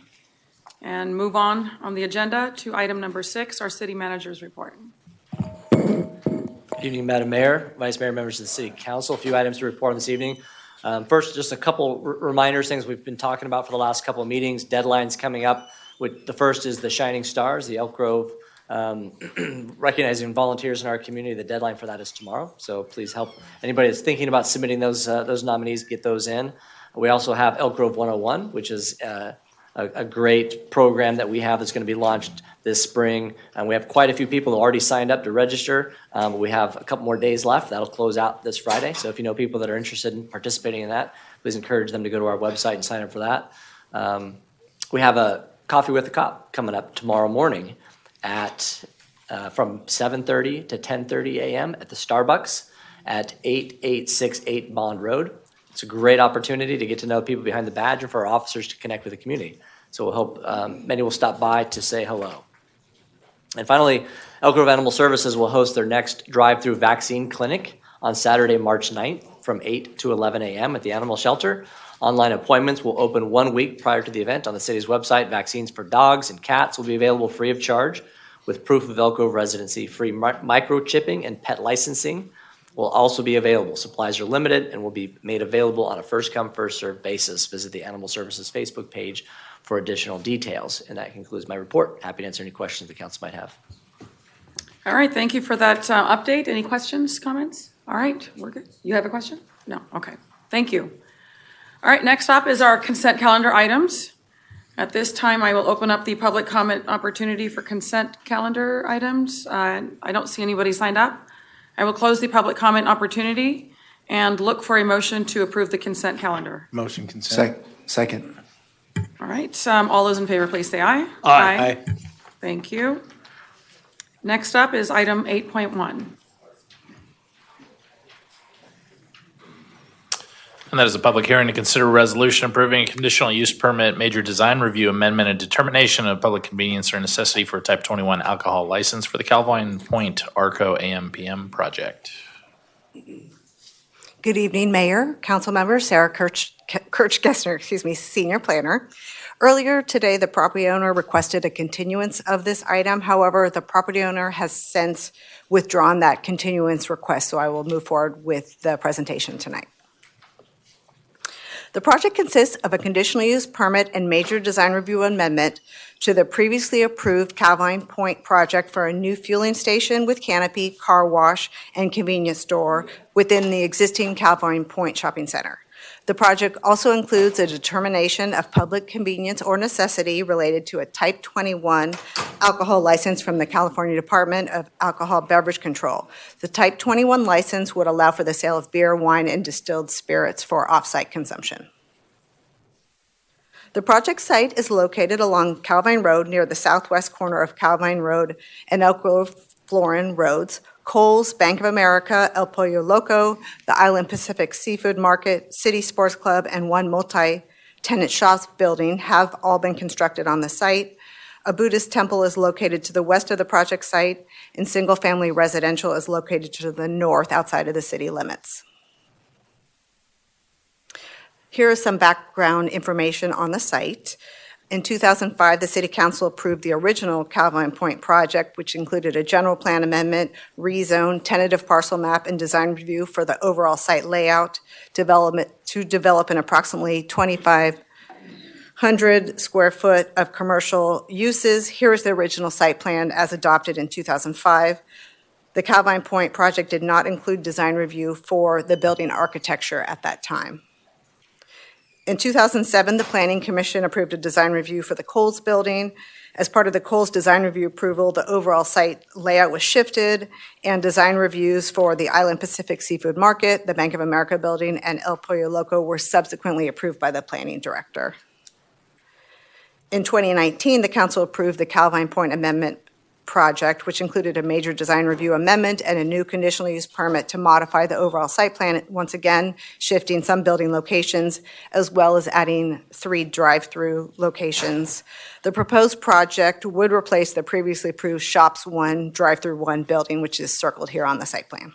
and move on the agenda to item number 6, our city manager's report. Good evening, Madam Mayor, Vice Mayor, members of the City Council. A few items to report this evening. First, just a couple reminders, things we've been talking about for the last couple of meetings, deadlines coming up. The first is the Shining Stars, the Elk Grove, recognizing volunteers in our community. The deadline for that is tomorrow, so please help anybody that's thinking about submitting those nominees get those in. We also have Elk Grove 101, which is a great program that we have that's going to be launched this spring. And we have quite a few people who already signed up to register. We have a couple more days left. That'll close out this Friday. So if you know people that are interested in participating in that, please encourage them to go to our website and sign up for that. We have a Coffee with a Cop coming up tomorrow morning at from 7:30 to 10:30 a.m. at the Starbucks at 8868 Bond Road. It's a great opportunity to get to know people behind the badge and for our officers to connect with the community. So we'll hope many will stop by to say hello. And finally, Elk Grove Animal Services will host their next drive-through vaccine clinic on Saturday, March 9th from 8 to 11 a.m. at the animal shelter. Online appointments will open 1 week prior to the event on the city's website. Vaccines for dogs and cats will be available free of charge with proof of Elk Grove residency. Free microchipping and pet licensing will also be available. Supplies are limited and will be made available on a first-come, first-served basis. Visit the Animal Services Facebook page for additional details. And that concludes my report. Happy to answer any questions the council might have. All right, thank you for that update. Any questions, comments? All right, we're good. You have a question? No, okay, thank you. All right, next up is our consent calendar items. At this time, I will open up the public comment opportunity for consent calendar items. I don't see anybody signed up. I will close the public comment opportunity and look for a motion to approve the consent calendar. Motion consent. Second. All right, all those in favor, please say aye. Aye. Thank you. Next up is item 8.1. And that is a public hearing to consider a resolution approving a conditional use permit, major design review amendment, and determination of public convenience or necessity for a type 21 alcohol license for the Calvine Point Arco AM/PM project. Good evening, Mayor, Councilmember Sarah Kirch-Gessner, Senior Planner. Earlier today, the property owner requested a continuance of this item. However, the property owner has since withdrawn that continuance request, so I will move forward with the presentation tonight. The project consists of a conditional use permit and major design review amendment to the previously approved Calvine Point project for a new fueling station with canopy, car wash, and convenience store within the existing Calvine Point shopping center. The project also includes a determination of public convenience or necessity related to a Type 21 alcohol license from the California Department of Alcohol Beverage Control. The Type 21 license would allow for the sale of beer, wine, and distilled spirits for off-site consumption. The project site is located along Calvine Road near the southwest corner of Calvine Road and Elk Grove Florin Roads. Kohl's, Bank of America, El Pollo Loco, the Island Pacific Seafood Market, City Sports Club, and one multi-tenant shops building have all been constructed on the site. A Buddhist temple is located to the west of the project site, and single-family residential is located to the north outside of the city limits. Here is some background information on the site. In 2005, the City Council approved the original Calvine Point project, which included a general plan amendment, rezone, tentative parcel map, and design review for the overall site layout, to develop an approximately 25 100 square foot of commercial uses. Here is the original site plan as adopted in 2005. The Calvine Point project did not include design review for the building architecture at that time. In 2007, the Planning Commission approved a design review for the Kohl's building. As part of the Kohl's design review approval, the overall site layout was shifted, and design reviews for the Island Pacific Seafood Market, the Bank of America building, and El Pollo Loco were subsequently approved by the planning director. In 2019, the council approved the Calvine Point Amendment project, which included a major design review amendment and a new conditional use permit to modify the overall site plan, once again shifting some building locations, as well as adding 3 drive-through locations. The proposed project would replace the previously approved Shops 1, Drive-Through 1 building, which is circled here on the site plan.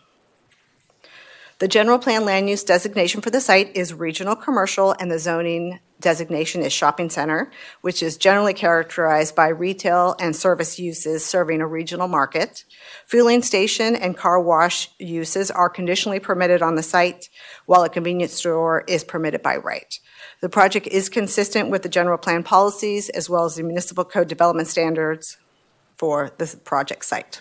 The general plan land use designation for the site is regional commercial, and the zoning designation is shopping center, which is generally characterized by retail and service uses serving a regional market. Fueling station and car wash uses are conditionally permitted on the site, while a convenience store is permitted by right. The project is consistent with the general plan policies as well as the municipal code development standards for the project site.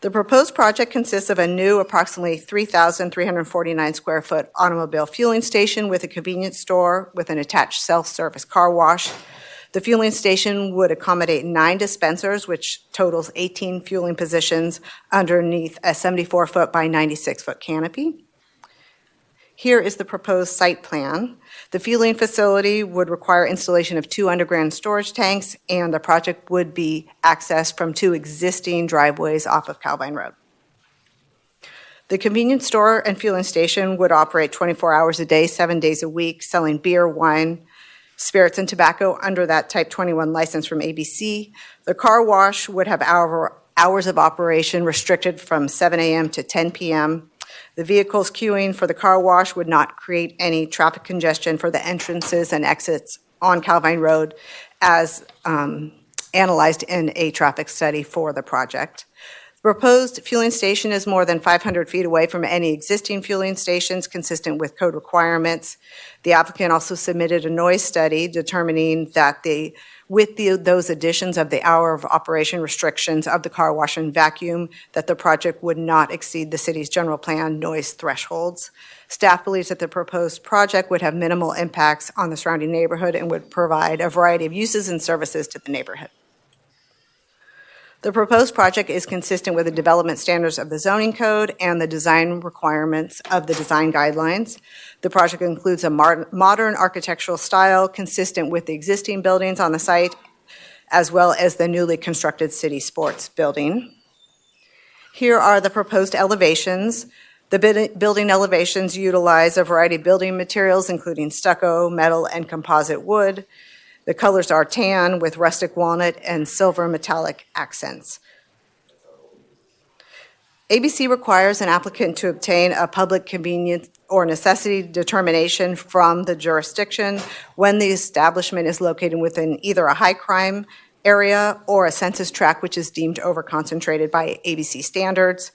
The proposed project consists of a new approximately 3,349 square foot automobile fueling station with a convenience store with an attached self-service car wash. The fueling station would accommodate 9 dispensers, which totals 18 fueling positions underneath a 74-foot by 96-foot canopy. Here is the proposed site plan. The fueling facility would require installation of 2 underground storage tanks, and the project would be accessed from 2 existing driveways off of Calvine Road. The convenience store and fueling station would operate 24 hours a day, 7 days a week, selling beer, wine, spirits, and tobacco under that Type 21 license from ABC. The car wash would have hours of operation restricted from 7 a.m. to 10 p.m. The vehicles queuing for the car wash would not create any traffic congestion for the entrances and exits on Calvine Road as analyzed in a traffic study for the project. The proposed fueling station is more than 500 feet away from any existing fueling stations consistent with code requirements. The applicant also submitted a noise study determining that those additions of the hour of operation restrictions of the car wash and vacuum, that the project would not exceed the city's general plan noise thresholds. Staff believes that the proposed project would have minimal impacts on the surrounding neighborhood and would provide a variety of uses and services to the neighborhood. The proposed project is consistent with the development standards of the zoning code and the design requirements of the design guidelines. The project includes a modern architectural style consistent with the existing buildings on the site, as well as the newly constructed city sports building. Here are the proposed elevations. The building elevations utilize a variety of building materials, including stucco, metal, and composite wood. The colors are tan with rustic walnut and silver metallic accents. ABC requires an applicant to obtain a public convenience or necessity determination from the jurisdiction when the establishment is located within either a high crime area or a census tract which is deemed overconcentrated by ABC standards.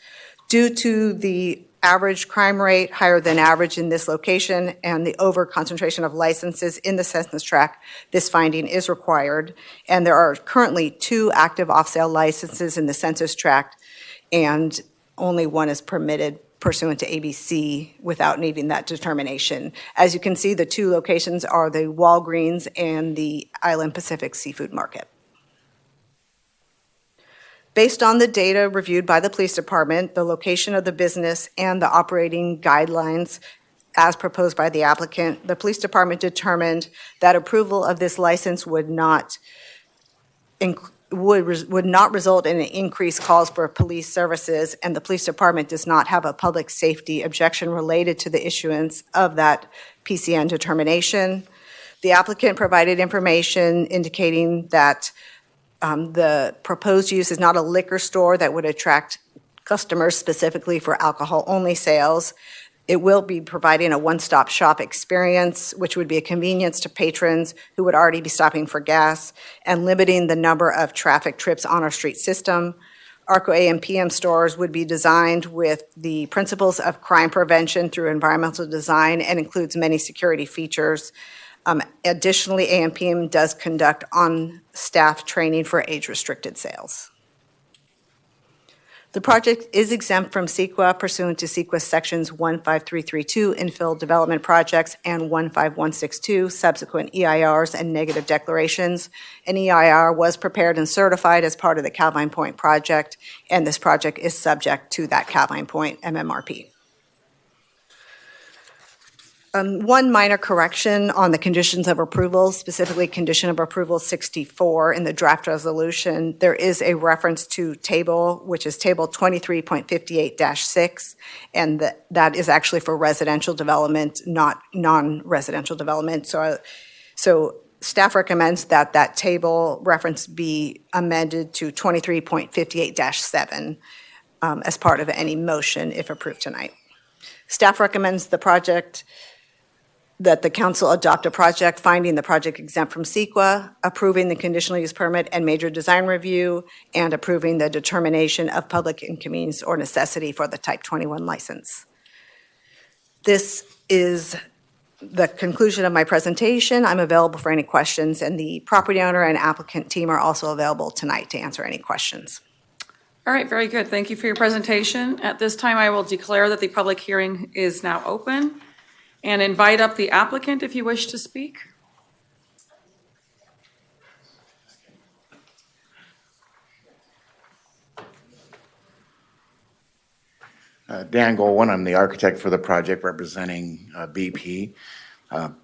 Due to the average crime rate higher than average in this location and the over-concentration of licenses in the census tract, this finding is required. And there are currently 2 active off-sale licenses in the census tract, and only 1 is permitted pursuant to ABC without needing that determination. As you can see, the 2 locations are the Walgreens and the Island Pacific Seafood Market. Based on the data reviewed by the police department, the location of the business, and the operating guidelines as proposed by the applicant, the police department determined that approval of this license would not result in an increased calls for police services, and the police department does not have a public safety objection related to the issuance of that PCN determination. The applicant provided information indicating that the proposed use is not a liquor store that would attract customers specifically for alcohol-only sales. It will be providing a one-stop shop experience, which would be a convenience to patrons who would already be stopping for gas, and limiting the number of traffic trips on our street system. ARCO AM PM stores would be designed with the principles of crime prevention through environmental design and includes many security features. Additionally, AMPM does conduct on-staff training for age-restricted sales. The project is exempt from CEQA pursuant to CEQA Sections 15332, infill development projects, and 15162, subsequent EIRs and negative declarations. An EIR was prepared and certified as part of the Calvine Point project, and this project is subject to that Calvine Point MMRP. One minor correction on the conditions of approval, specifically condition of approval 64 in the draft resolution. There is a reference to table, which is table 23.58-6, and that is actually for residential development, not non-residential development. So staff recommends that that table reference be amended to 23.58-7 as part of any motion if approved tonight. Staff recommends that the council adopt a project finding the project exempt from CEQA, approving the conditional use permit and major design review, and approving the determination of public inconvenience or necessity for the Type 21 license. This is the conclusion of my presentation. I'm available for any questions, and the property owner and applicant team are also available tonight to answer any questions. All right, very good. Thank you for your presentation. At this time, I will declare that the public hearing is now open and invite up the applicant if you wish to speak. Dan Golwin, I'm the architect for the project representing BP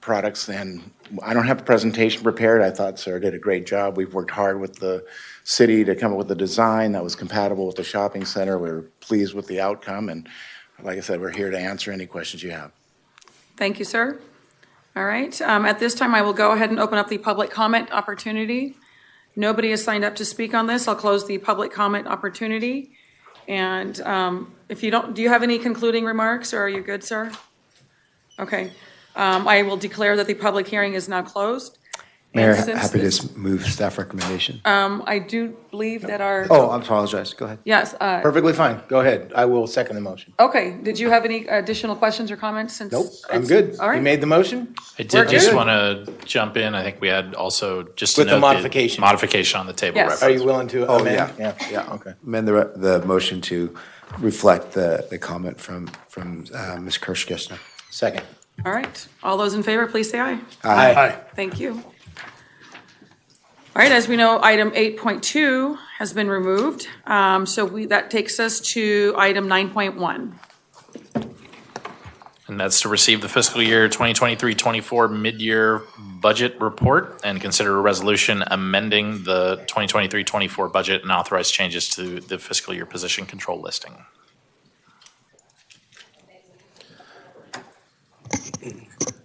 Products, and I don't have a presentation prepared. I thought Sarah did a great job. We've worked hard with the city to come up with a design that was compatible with the shopping center. We're pleased with the outcome, and like I said, we're here to answer any questions you have. Thank you, sir. All right, at this time, I will go ahead and open up the public comment opportunity. Nobody has signed up to speak on this. I'll close the public comment opportunity. And if you don't, do you have any concluding remarks, or are you good, sir? Okay, I will declare that the public hearing is now closed. Mayor, happy to move staff recommendation. I do believe that our... Oh, I apologize. Go ahead. Yes. Perfectly fine. Go ahead. I will second the motion. Okay. Did you have any additional questions or comments? Nope. I'm good. All right. You made the motion? I did just want to jump in. I think we had also just with to note the modification. Modification on the table. Yes. Are you willing to amend? Yeah. Okay. Amend the motion to reflect the comment from Ms. Kirschgessner. Second. All right. All those in favor, please say aye. Aye. Thank you. All right, as we know, item 8.2 has been removed. That takes us to item 9.1. And that's to receive the fiscal year 2023-24 mid-year budget report and consider a resolution amending the 2023-24 budget and authorize changes to the fiscal year position control listing.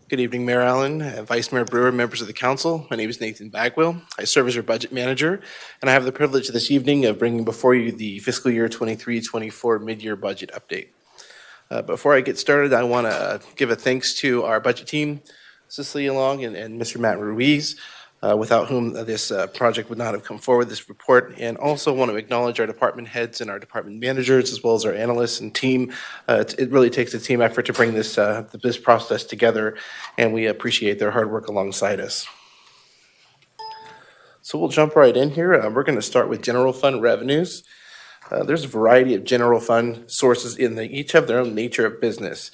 Good evening, Mayor Allen, Vice Mayor Brewer, members of the council. My name is Nathan Bagwell. I serve as your budget manager, and I have the privilege this evening of bringing before you the fiscal year 23-24 mid-year budget update. Before I get started, I want to give a thanks to our budget team, Cecilia Long and Mr. Matt Ruiz, without whom this project would not have come forward, this report, and also want to acknowledge our department heads and our department managers, as well as our analysts and team. It really takes a team effort to bring this process together, and we appreciate their hard work alongside us. So we'll jump right in here. We're going to start with general fund revenues. There's a variety of general fund sources in each have their own nature of business.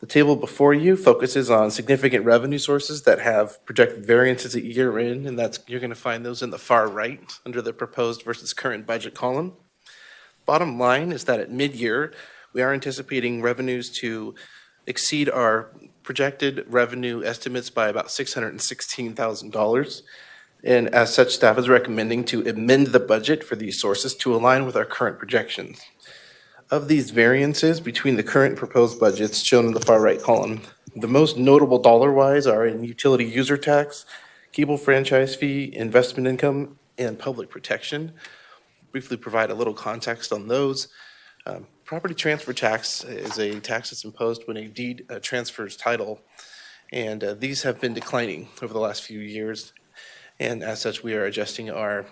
The table before you focuses on significant revenue sources that have projected variances at year end, and you're going to find those in the far right under the proposed versus current budget column. Bottom line is that at mid-year, we are anticipating revenues to exceed our projected revenue estimates by about $616,000. And as such, staff is recommending to amend the budget for these sources to align with our current projections. Of these variances between the current proposed budgets shown in the far right column, the most notable dollar-wise are in utility user tax, cable franchise fee, investment income, and public protection. Briefly provide a little context on those. Property transfer tax is a tax that's imposed when a deed transfers title, and these have been declining over the last few years. And as such, we are adjusting our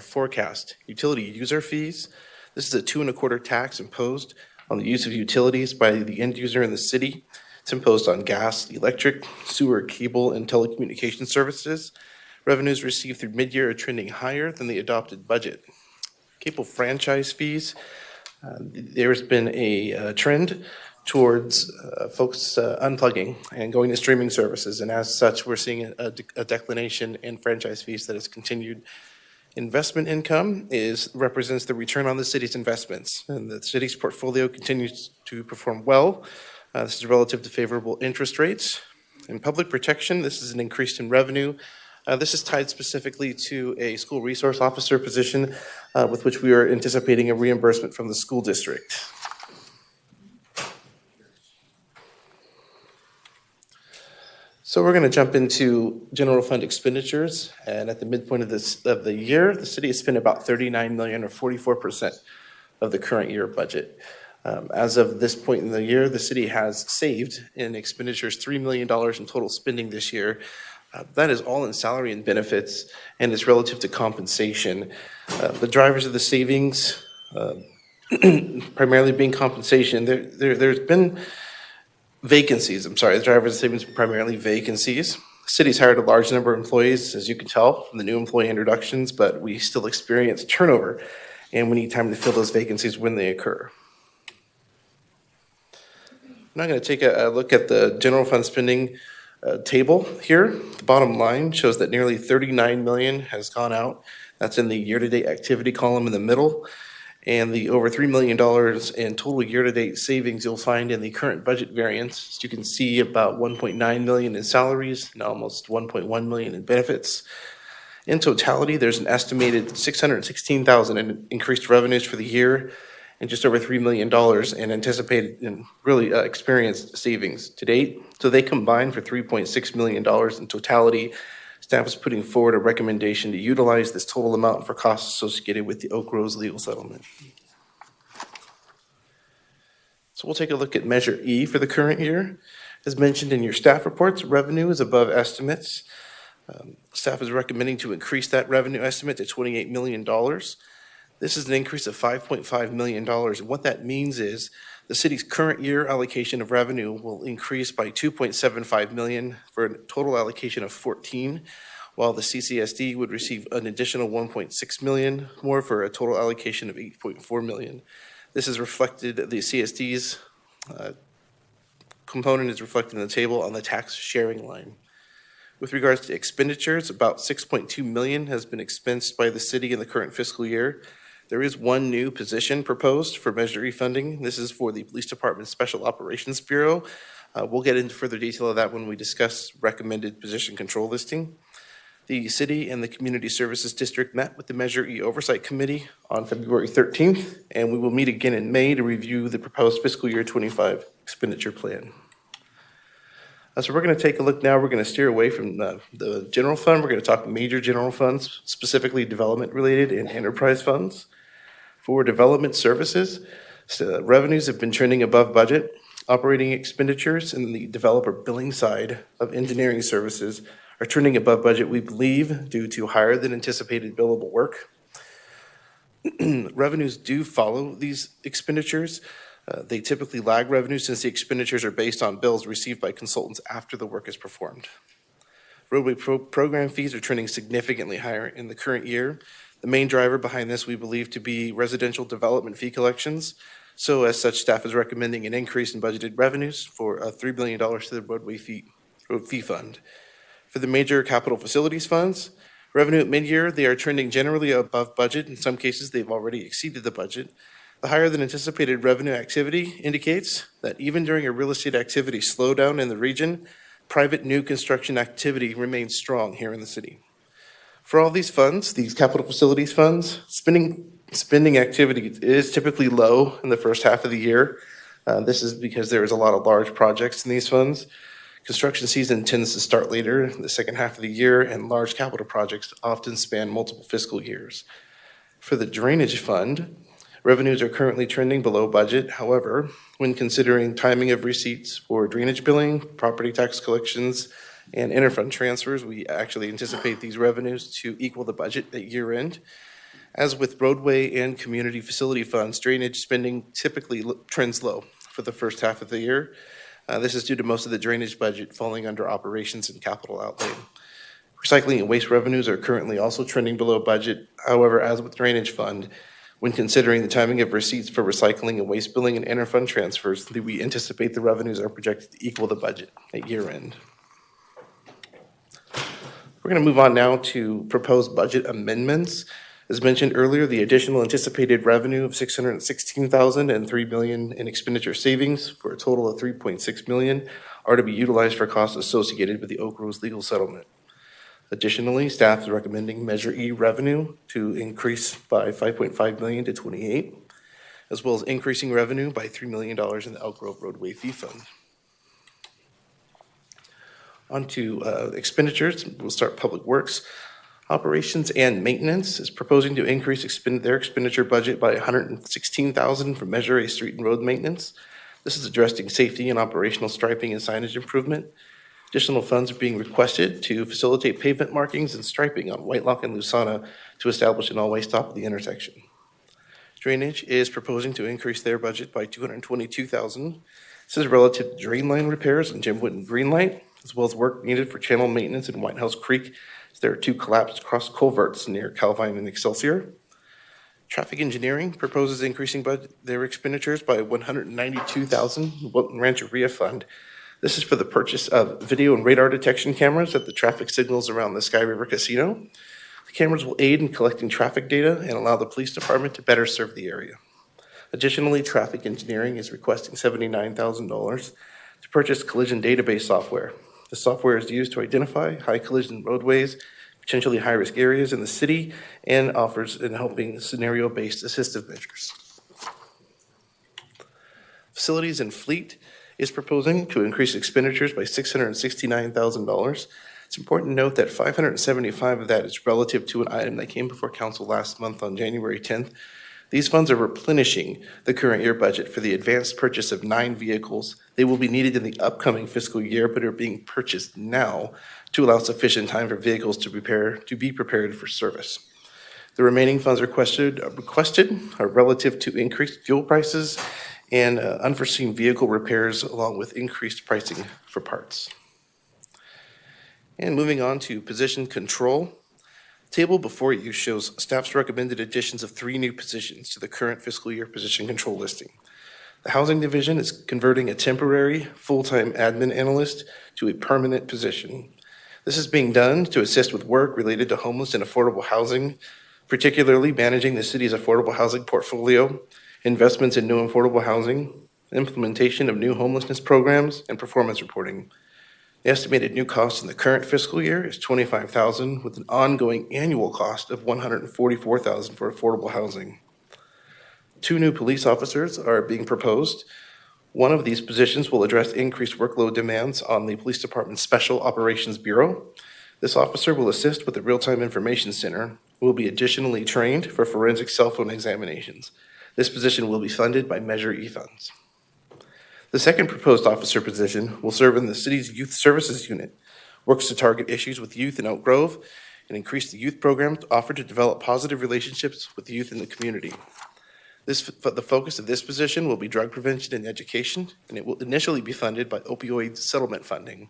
forecast. Utility user fees. This is a 2.25% tax imposed on the use of utilities by the end user in the city. It's imposed on gas, electric, sewer, cable, and telecommunication services. Revenues received through mid-year are trending higher than the adopted budget. Cable franchise fees, there's been a trend towards folks unplugging and going to streaming services, and as such, we're seeing a declination in franchise fees that has continued. Investment income represents the return on the city's investments, and the city's portfolio continues to perform well. This is relative to favorable interest rates. In public protection, this is an increase in revenue. This is tied specifically to a school resource officer position with which we are anticipating a reimbursement from the school district. So we're going to jump into general fund expenditures, and at the midpoint of the year, the city has spent about $39 million, or 44% of the current year budget. As of this point in the year, the city has saved in expenditures $3 million in total spending this year. That is all in salary and benefits, and it's relative to compensation. The drivers of the savings, primarily being compensation, there's been vacancies. The drivers of savings primarily vacancies. The city's hired a large number of employees, as you can tell from the new employee introductions, but we still experience turnover, and we need time to fill those vacancies when they occur. I'm now going to take a look at the general fund spending table here. The bottom line shows that nearly $39 million has gone out. That's in the year-to-date activity column in the middle. And the over $3 million in total year-to-date savings you'll find in the current budget variance. As you can see, about $1.9 million in salaries and almost $1.1 million in benefits. In totality, there's an estimated $616,000 in increased revenues for the year, and just over $3 million in anticipated and really experienced savings to date. So they combine for $3.6 million in totality. Staff is putting forward a recommendation to utilize this total amount for costs associated with the Oak Grove's legal settlement. So we'll take a look at Measure E for the current year. As mentioned in your staff reports, revenue is above estimates. Staff is recommending to increase that revenue estimate to $28 million. This is an increase of $5.5 million. And what that means is the city's current year allocation of revenue will increase by $2.75 million for a total allocation of $14, while the CCSD would receive an additional $1.6 million more for a total allocation of $8.4 million. This is reflected, the CSD's component is reflected in the table on the tax sharing line. With regards to expenditures, about $6.2 million has been expensed by the city in the current fiscal year. There is one new position proposed for Measure E funding. This is for the Police Department Special Operations Bureau. We'll get into further detail of that when we discuss recommended position control listing. The city and the Community Services District met with the Measure E Oversight Committee on February 13th, and we will meet again in May to review the proposed fiscal year 25 expenditure plan. So we're going to take a look now. We're going to steer away from the general fund. We're going to talk major general funds, specifically development-related and enterprise funds. For development services, revenues have been trending above budget. Operating expenditures in the developer billing side of engineering services are trending above budget, we believe, due to higher than anticipated billable work. Revenues do follow these expenditures. They typically lag revenue since the expenditures are based on bills received by consultants after the work is performed. Roadway program fees are trending significantly higher in the current year. The main driver behind this we believe to be residential development fee collections. So as such, staff is recommending an increase in budgeted revenues for $3 billion to the road fee fund. For the major capital facilities funds, revenue at mid-year, they are trending generally above budget. In some cases, they've already exceeded the budget. The higher than anticipated revenue activity indicates that even during a real estate activity slowdown in the region, private new construction activity remains strong here in the city. For all these funds, these capital facilities funds, spending activity is typically low in the first half of the year. This is because there is a lot of large projects in these funds. Construction season tends to start later in the second half of the year, and large capital projects often span multiple fiscal years. For the drainage fund, revenues are currently trending below budget. However, when considering timing of receipts for drainage billing, property tax collections, and interfund transfers, we actually anticipate these revenues to equal the budget at year end. As with roadway and community facility funds, drainage spending typically trends low for the first half of the year. This is due to most of the drainage budget falling under operations and capital outlay. Recycling and waste revenues are currently also trending below budget. However, as with drainage fund, when considering the timing of receipts for recycling and waste billing and interfund transfers, we anticipate the revenues are projected to equal the budget at year end. We're going to move on now to proposed budget amendments. As mentioned earlier, the additional anticipated revenue of $616,000 and $3 million in expenditure savings for a total of $3.6 million are to be utilized for costs associated with the Elk Grove legal settlement. Additionally, staff is recommending Measure E revenue to increase by $5.5 million to $28 million, as well as increasing revenue by $3 million in the Elk Grove roadway fee fund. On to expenditures. We'll start Public Works. Operations and Maintenance is proposing to increase their expenditure budget by $116,000 for Measure A street and road maintenance. This is addressing safety and operational striping and signage improvement. Additional funds are being requested to facilitate pavement markings and striping on Whitelock and Lusana to establish an all-way stop at the intersection. Drainage is proposing to increase their budget by $222,000. This is relative to drain line repairs on Jim Wooden Greenlight, as well as work needed for channel maintenance in White House Creek. There are 2 collapsed cross culverts near Calif and Excelsior. Traffic Engineering proposes increasing their expenditures by $192,000 Rancheria Fund. This is for the purchase of video and radar detection cameras at the traffic signals around the Sky River Casino. The cameras will aid in collecting traffic data and allow the police department to better serve the area. Additionally, Traffic Engineering is requesting $79,000 to purchase collision database software. The software is used to identify high collision roadways, potentially high-risk areas in the city, and offers in helping scenario-based assistive measures. Facilities and Fleet is proposing to increase expenditures by $669,000. It's important to note that $575,000 of that is relative to an item that came before council last month on January 10th. These funds are replenishing the current year budget for the advanced purchase of 9 vehicles. They will be needed in the upcoming fiscal year, but are being purchased now to allow sufficient time for vehicles to be prepared for service. The remaining funds requested are relative to increased fuel prices and unforeseen vehicle repairs, along with increased pricing for parts. And moving on to position control. Table before you shows staff's recommended additions of 3 new positions to the current fiscal year position control listing. The Housing Division is converting a temporary full-time admin analyst to a permanent position. This is being done to assist with work related to homeless and affordable housing, particularly managing the city's affordable housing portfolio, investments in new affordable housing, implementation of new homelessness programs, and performance reporting. The estimated new cost in the current fiscal year is $25,000, with an ongoing annual cost of $144,000 for affordable housing. 2 new police officers are being proposed. One of these positions will address increased workload demands on the Police Department's Special Operations Bureau. This officer will assist with the Real-Time Information Center, who will be additionally trained for forensic cell phone examinations. This position will be funded by Measure E funds. The second proposed officer position will serve in the city's Youth Services Unit, works to target issues with youth in Elk Grove, and increase the youth program offered to develop positive relationships with youth in the community. The focus of this position will be drug prevention and education, and it will initially be funded by opioid settlement funding.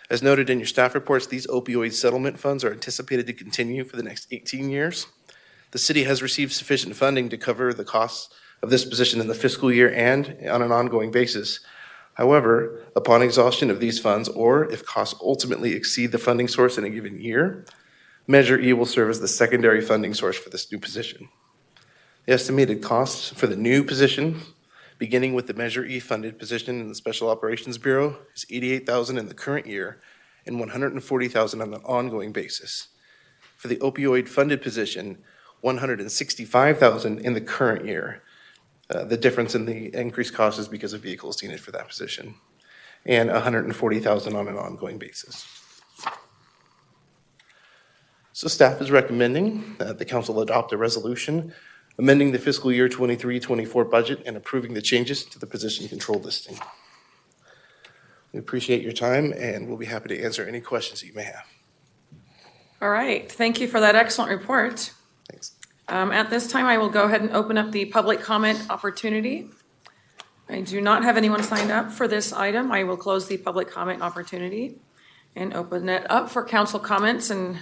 As noted in your staff reports, these opioid settlement funds are anticipated to continue for the next 18 years. The city has received sufficient funding to cover the costs of this position in the fiscal year and on an ongoing basis. However, upon exhaustion of these funds, or if costs ultimately exceed the funding source in a given year, Measure E will serve as the secondary funding source for this new position. The estimated costs for the new position, beginning with the Measure E funded position in the Special Operations Bureau, is $88,000 in the current year and $140,000 on an ongoing basis. For the opioid funded position, $165,000 in the current year. The difference in the increased cost is because of vehicles needed for that position, and $140,000 on an ongoing basis. So staff is recommending that the council adopt a resolution amending the fiscal year 23-24 budget and approving the changes to the position control listing. We appreciate your time, and we'll be happy to answer any questions that you may have. All right, thank you for that excellent report. Thanks. At this time, I will go ahead and open up the public comment opportunity. I do not have anyone signed up for this item. I will close the public comment opportunity and open it up for council comments and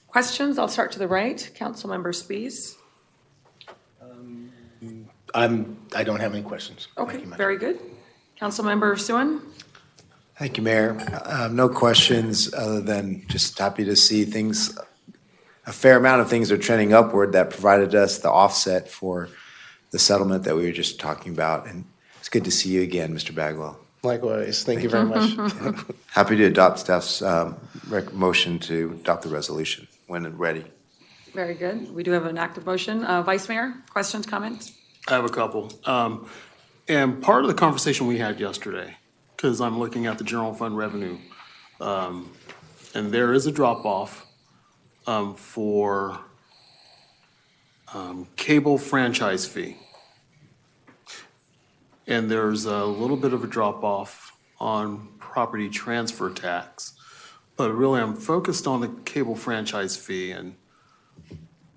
questions. I'll start to the right. Councilmember Spies. I don't have any questions. Okay, very good. Councilmember Suen. Thank you, Mayor. No questions other than just happy to see things, a fair amount of things are trending upward that provided us the offset for the settlement that we were just talking about. And it's good to see you again, Mr. Bagwell. Likewise, thank you very much. Happy to adopt staff's motion to adopt the resolution when ready. Very good. We do have an active motion. Vice Mayor, questions, comments? I have a couple. And part of the conversation we had yesterday, because I'm looking at the general fund revenue, and there is a drop-off for cable franchise fee. And there's a little bit of a drop-off on property transfer tax. But really, I'm focused on the cable franchise fee, and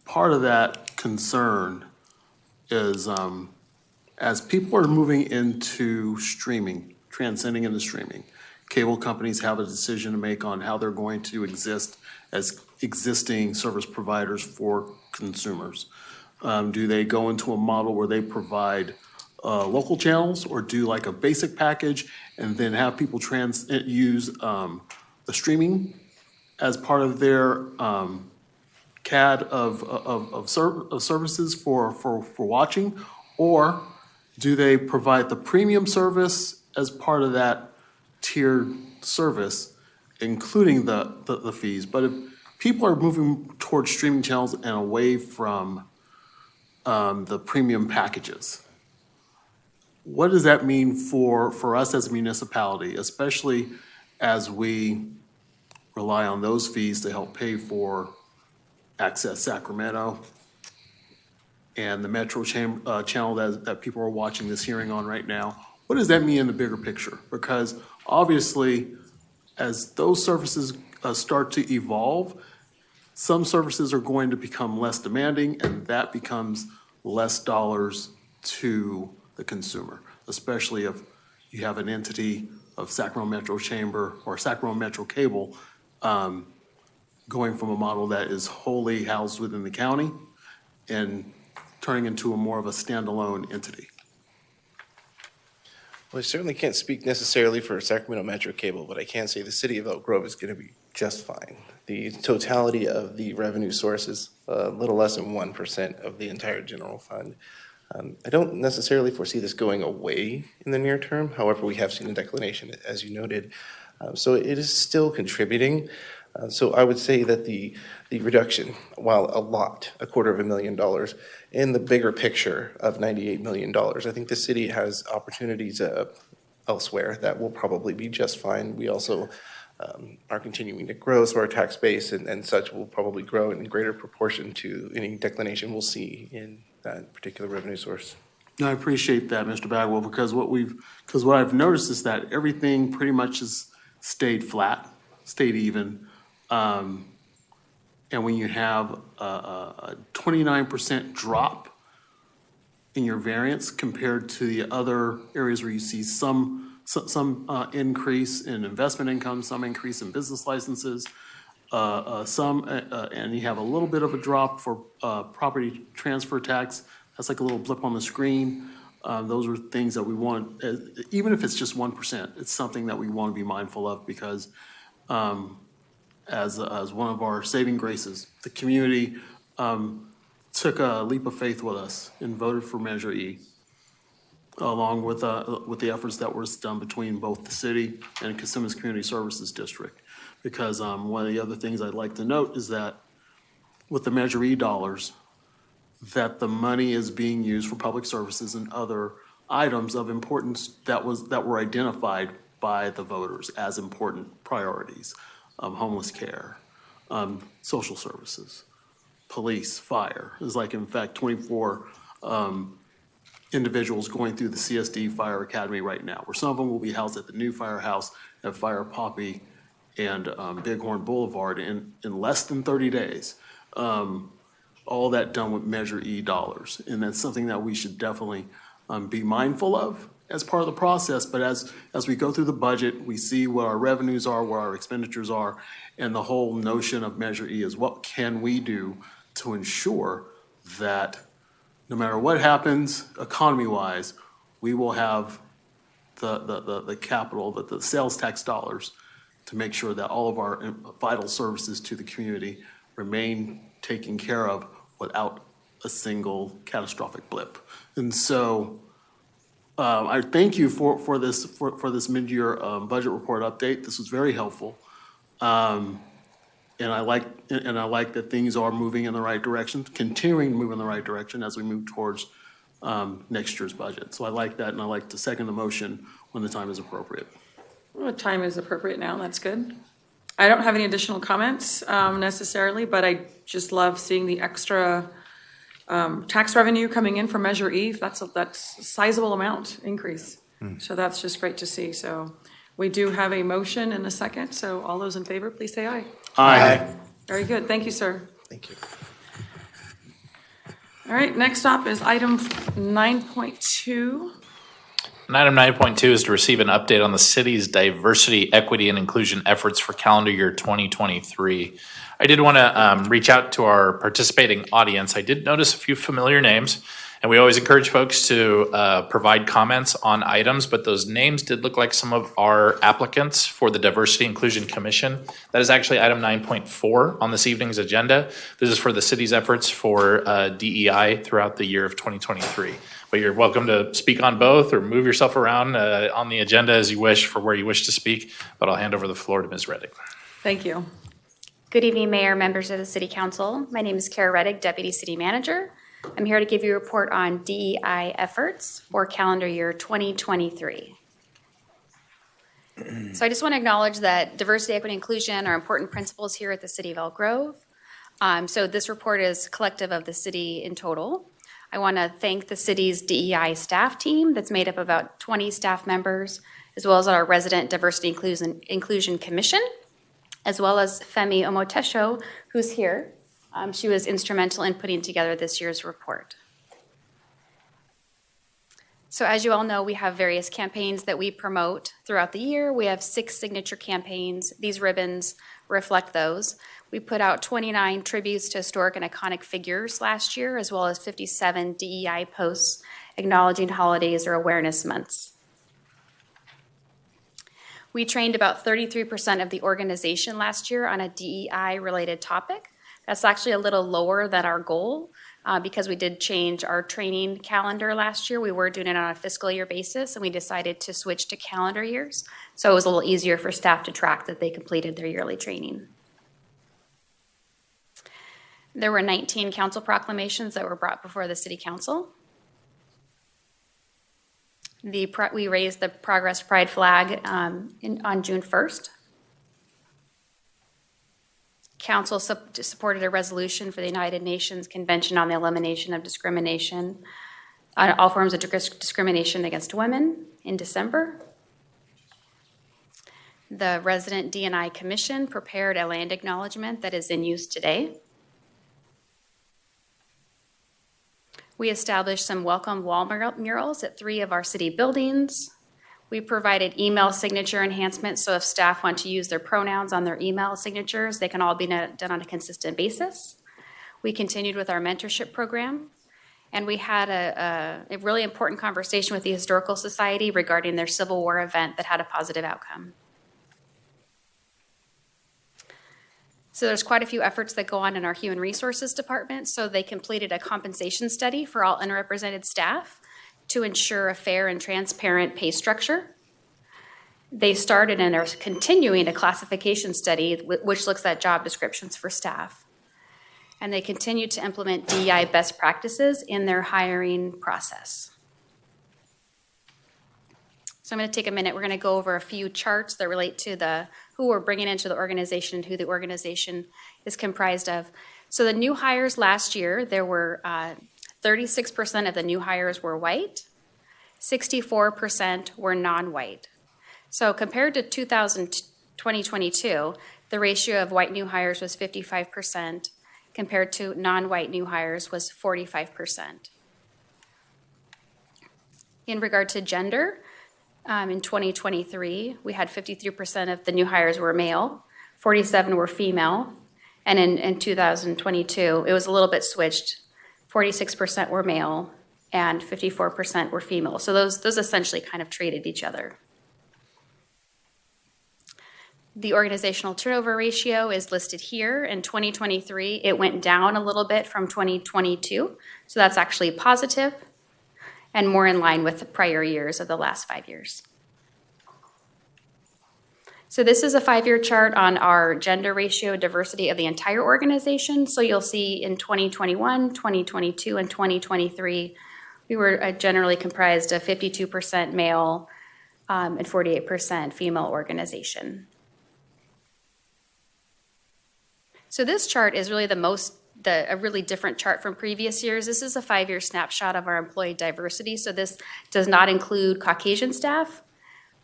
part of that concern is as people are moving into streaming, transcending into streaming, cable companies have a decision to make on how they're going to exist as existing service providers for consumers. Do they go into a model where they provide local channels, or do like a basic package and then have people use the streaming as part of their CAD of services for watching? Or do they provide the premium service as part of that tiered service, including the fees? But if people are moving towards streaming channels and away from the premium packages, what does that mean for us as a municipality, especially as we rely on those fees to help pay for Access Sacramento and the Metro channel that people are watching this hearing on right now? What does that mean in the bigger picture? Because obviously, as those services start to evolve, some services are going to become less demanding, and that becomes less dollars to the consumer, especially if you have an entity of Sacramento Metro Chamber or Sacramento Metro Cable going from a model that is wholly housed within the county and turning into a more of a standalone entity. Well, I certainly can't speak necessarily for Sacramento Metro Cable, but I can say the city of Elk Grove is going to be just fine. The totality of the revenue sources, a little less than 1% of the entire general fund. I don't necessarily foresee this going away in the near term. However, we have seen a declination, as you noted. So it is still contributing. So I would say that the reduction, while a lot, $250,000, in the bigger picture of $98 million, I think the city has opportunities elsewhere that will probably be just fine. We also are continuing to grow, so our tax base and such will probably grow in greater proportion to any declination we'll see in that particular revenue source. No, I appreciate that, Mr. Bagwell, because what I've noticed is that everything pretty much has stayed flat, stayed even. And when you have a 29% drop in your variance compared to the other areas where you see some increase in investment income, some increase in business licenses, and you have a little bit of a drop for property transfer tax. That's like a little blip on the screen. Those are things that we want, even if it's just 1%, it's something that we want to be mindful of, because as one of our saving graces, the community took a leap of faith with us and voted for Measure E, along with the efforts that were done between both the city and Kissimmee Community Services District. Because one of the other things I'd like to note is that with the Measure E dollars, that the money is being used for public services and other items of importance that were identified by the voters as important priorities. Homeless care, social services, police, fire. There's like, in fact, 24 individuals going through the CSD Fire Academy right now, where some of them will be housed at the new firehouse at Fire Poppy and Bighorn Boulevard in less than 30 days. All that done with Measure E dollars. And that's something that we should definitely be mindful of as part of the process, but as we go through the budget, we see what our revenues are, what our expenditures are, and the whole notion of Measure E is what can we do to ensure that no matter what happens economy-wise, we will have the capital, the sales tax dollars to make sure that all of our vital services to the community remain taken care of without a single catastrophic blip. And so I thank you for this mid-year budget report update. This was very helpful. And I like that things are moving in the right direction, continuing to move in the right direction as we move towards next year's budget. So I like that, and I like to second the motion when the time is appropriate. Well, time is appropriate now. That's good. I don't have any additional comments necessarily, but I just love seeing the extra tax revenue coming in from Measure E. That's a sizable amount increase. So that's just great to see. So we do have a motion and a second. So all those in favor, please say aye. Aye. Very good. Thank you, sir. Thank you. All right, next up is item 9.2. And item 9.2 is to receive an update on the city's diversity, equity, and inclusion efforts for calendar year 2023. I did want to reach out to our participating audience. I did notice a few familiar names, and we always encourage folks to provide comments on items, but those names did look like some of our applicants for the Diversity Inclusion Commission. That is actually item 9.4 on this evening's agenda. This is for the city's efforts for DEI throughout the year of 2023. But you're welcome to speak on both or move yourself around on the agenda as you wish for where you wish to speak, but I'll hand over the floor to Ms. Reddick. Thank you. Good evening, Mayor, members of the City Council. My name is Kara Reddick, Deputy City Manager. I'm here to give you a report on DEI efforts for calendar year 2023. So I just want to acknowledge that diversity, equity, and inclusion are important principles here at the City of Elk Grove. So this report is collective of the city in total. I want to thank the city's DEI staff team that's made up of about 20 staff members, as well as our resident Diversity Inclusion Commission, as well as Femi Omotesho, who's here. She was instrumental in putting together this year's report. So as you all know, we have various campaigns that we promote throughout the year. We have 6 signature campaigns. These ribbons reflect those. We put out 29 tributes to historic and iconic figures last year, as well as 57 DEI posts acknowledging holidays or awareness months. We trained about 33% of the organization last year on a DEI-related topic. That's actually a little lower than our goal because we did change our training calendar last year. We were doing it on a fiscal year basis, and we decided to switch to calendar years. So it was a little easier for staff to track that they completed their yearly training. There were 19 council proclamations that were brought before the City Council. We raised the Progress Pride flag on June 1st. Council supported a resolution for the United Nations Convention on the Elimination of Discrimination, on all forms of discrimination against women in December. The Resident D&I Commission prepared a land acknowledgement that is in use today. We established some welcome wall murals at 3 of our city buildings. We provided email signature enhancements, so if staff want to use their pronouns on their email signatures, they can all be done on a consistent basis. We continued with our mentorship program, and we had a really important conversation with the Historical Society regarding their Civil War event that had a positive outcome. So there's quite a few efforts that go on in our Human Resources Department. So they completed a compensation study for all unrepresented staff to ensure a fair and transparent pay structure. They started and are continuing a classification study which looks at job descriptions for staff. And they continue to implement DEI best practices in their hiring process. So I'm going to take a minute. We're going to go over a few charts that relate to who we're bringing into the organization and who the organization is comprised of. So the new hires last year, there were 36% of the new hires were white, 64% were non-white. So compared to 2022, the ratio of white new hires was 55%, compared to non-white new hires was 45%. In regard to gender, in 2023, we had 53% of the new hires were male, 47 were female, and in 2022, it was a little bit switched. 46% were male and 54% were female. So those essentially kind of traded each other. The organizational turnover ratio is listed here. In 2023, it went down a little bit from 2022. So that's actually positive and more in line with the prior years of the last 5 years. So this is a 5-year chart on our gender ratio diversity of the entire organization. So you'll see in 2021, 2022, and 2023, we were generally comprised of 52% male and 48% female organization. So this chart is really a really different chart from previous years. This is a 5-year snapshot of our employee diversity. So this does not include Caucasian staff.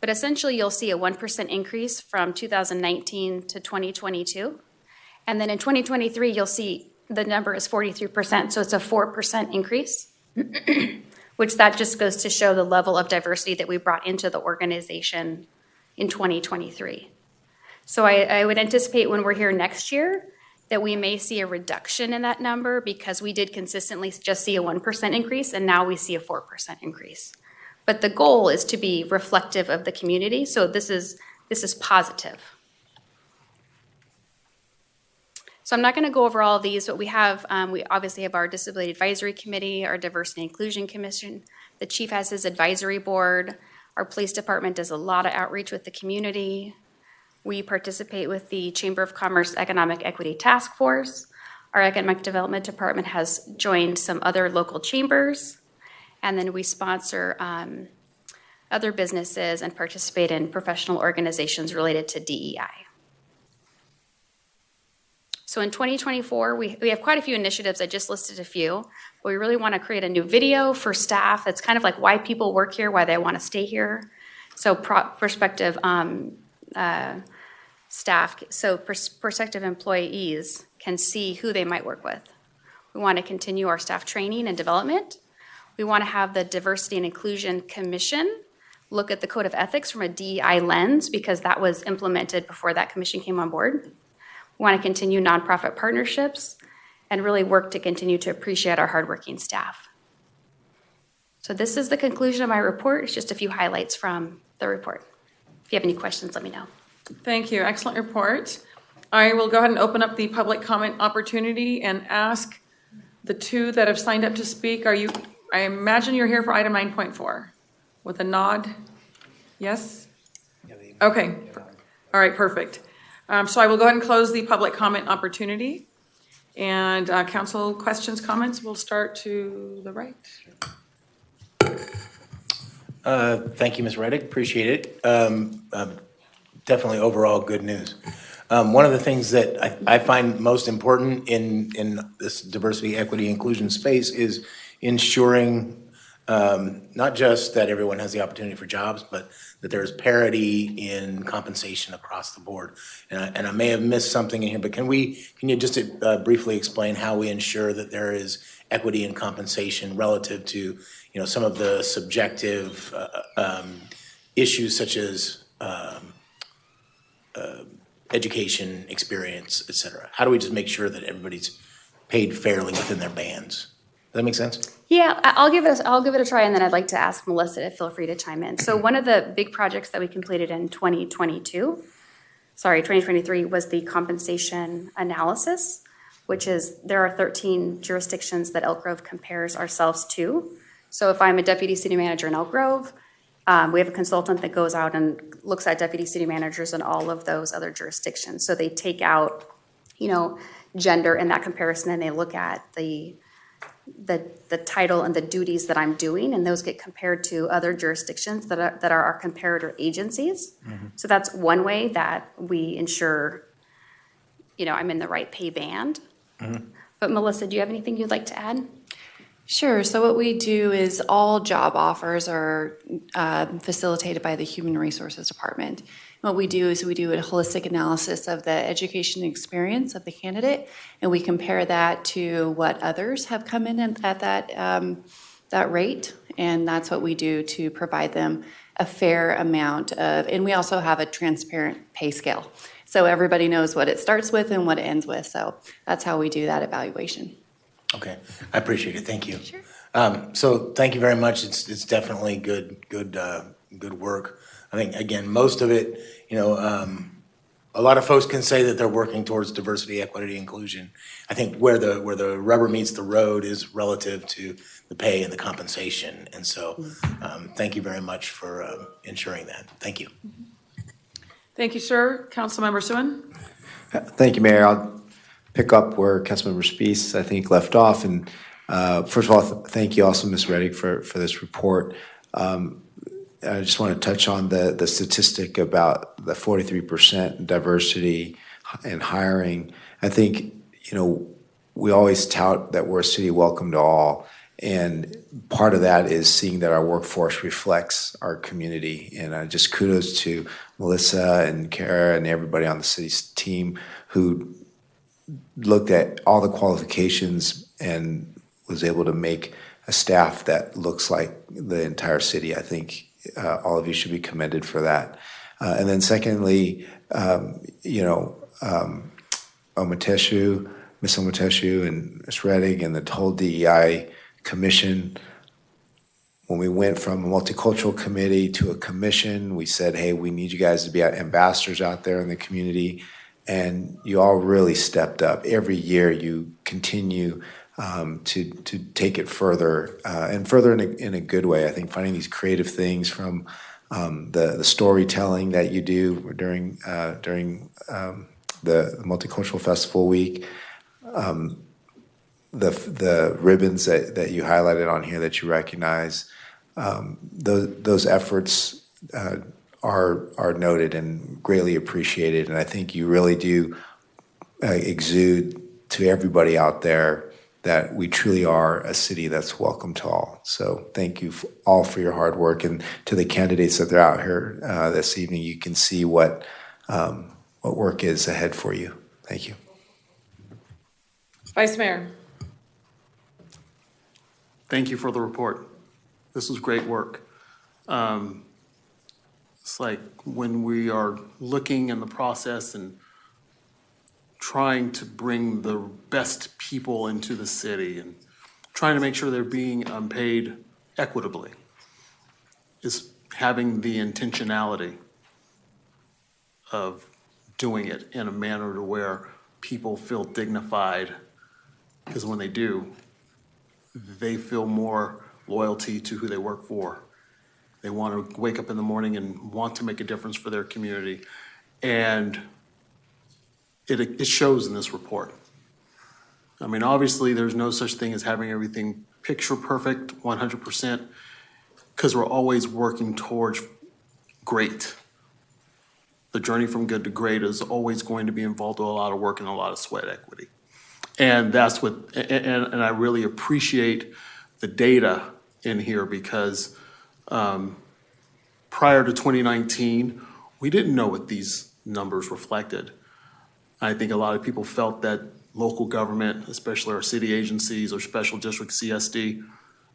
But essentially, you'll see a 1% increase from 2019 to 2022. And then in 2023, you'll see the number is 43%, so it's a 4% increase, which that just goes to show the level of diversity that we brought into the organization in 2023. So I would anticipate when we're here next year that we may see a reduction in that number because we did consistently just see a 1% increase, and now we see a 4% increase. But the goal is to be reflective of the community, so this is positive. So I'm not going to go over all of these, but we obviously have our Disability Advisory Committee, our Diversity and Inclusion Commission. The chief has his advisory board. Our police department does a lot of outreach with the community. We participate with the Chamber of Commerce Economic Equity Task Force. Our Economic Development Department has joined some other local chambers. And then we sponsor other businesses and participate in professional organizations related to DEI. So in 2024, we have quite a few initiatives. I just listed a few. But we really want to create a new video for staff. It's kind of like why people work here, why they want to stay here. So prospective staff, so prospective employees can see who they might work with. We want to continue our staff training and development. We want to have the Diversity and Inclusion Commission look at the Code of Ethics from a DEI lens because that was implemented before that commission came on board. We want to continue nonprofit partnerships and really work to continue to appreciate our hardworking staff. So this is the conclusion of my report. It's just a few highlights from the report. If you have any questions, let me know. Thank you. Excellent report. I will go ahead and open up the public comment opportunity and ask the two that have signed up to speak. I imagine you're here for item 9.4 with a nod. Yes? Okay. All right, perfect. So I will go ahead and close the public comment opportunity. And council questions, comments, we'll start to the right. Thank you, Ms. Reddick. Appreciate it. Definitely overall good news. One of the things that I find most important in this diversity, equity, inclusion space is ensuring not just that everyone has the opportunity for jobs, but that there's parity in compensation across the board. And I may have missed something in here, but can you just briefly explain how we ensure that there is equity in compensation relative to some of the subjective issues such as education, experience, et cetera? How do we just make sure that everybody's paid fairly within their bands? Does that make sense? Yeah, I'll give it a try, and then I'd like to ask Melissa to feel free to chime in. So one of the big projects that we completed in 2023 was the compensation analysis, which is there are 13 jurisdictions that Elk Grove compares ourselves to. So if I'm a deputy city manager in Elk Grove, we have a consultant that goes out and looks at deputy city managers in all of those other jurisdictions. So they take out, gender in that comparison, and they look at the title and the duties that I'm doing, and those get compared to other jurisdictions that are our comparator agencies. Mm-hmm. So that's one way that we ensure, I'm in the right pay band. Mm-hmm. But Melissa, do you have anything you'd like to add? Sure. So what we do is all job offers are facilitated by the Human Resources Department. What we do is we do a holistic analysis of the education experience of the candidate, and we compare that to what others have come in at that that rate, and that's what we do to provide them a fair amount of, and we also have a transparent pay scale. So everybody knows what it starts with and what it ends with. So that's how we do that evaluation. Okay, I appreciate it. Thank you. Sure. So thank you very much. It's definitely good work. I think again, most of it, a lot of folks can say that they're working towards diversity, equity, inclusion. I think where the rubber meets the road is relative to the pay and the compensation. And so, thank you very much for ensuring that. Thank you. Thank you, sir. Councilmember Suen. Thank you, Mayor. I'll pick up where Councilmember Spies, I think, left off. And first of all, thank you also, Ms. Reddick, for this report. I just want to touch on the statistic about the 43% diversity in hiring. I think, we always tout that we're a city welcome to all. And part of that is seeing that our workforce reflects our community. And just kudos to Melissa and Kara and everybody on the city's team who looked at all the qualifications and was able to make a staff that looks like the entire city. I think all of you should be commended for that. And then secondly, Omateshu, Ms. Omateshu and Ms. Reddick and the whole DEI commission, when we went from a multicultural committee to a commission, we said, hey, we need you guys to be ambassadors out there in the community. And you all really stepped up. Every year you continue to take it further and further in a good way. I think finding these creative things from the storytelling that you do during the Multicultural Festival Week, the ribbons that you highlighted on here that you recognize, those efforts are noted and greatly appreciated. And I think you really do exude to everybody out there that we truly are a city that's welcome to all. So thank you all for your hard work. And to the candidates that are out here this evening, you can see what work is ahead for you. Thank you. Vice Mayor. Thank you for the report. This was great work. It's like when we are looking in the process and trying to bring the best people into the city and trying to make sure they're being paid equitably, is having the intentionality of doing it in a manner to where people feel dignified, because when they do, they feel more loyalty to who they work for. They want to wake up in the morning and want to make a difference for their community. And it shows in this report. I mean, obviously, there's no such thing as having everything picture perfect, 100%, because we're always working towards great. The journey from good to great is always going to be involved with a lot of work and a lot of sweat equity. And that's what, and I really appreciate the data in here, because prior to 2019, we didn't know what these numbers reflected. I think a lot of people felt that local government, especially our city agencies or special district CSD,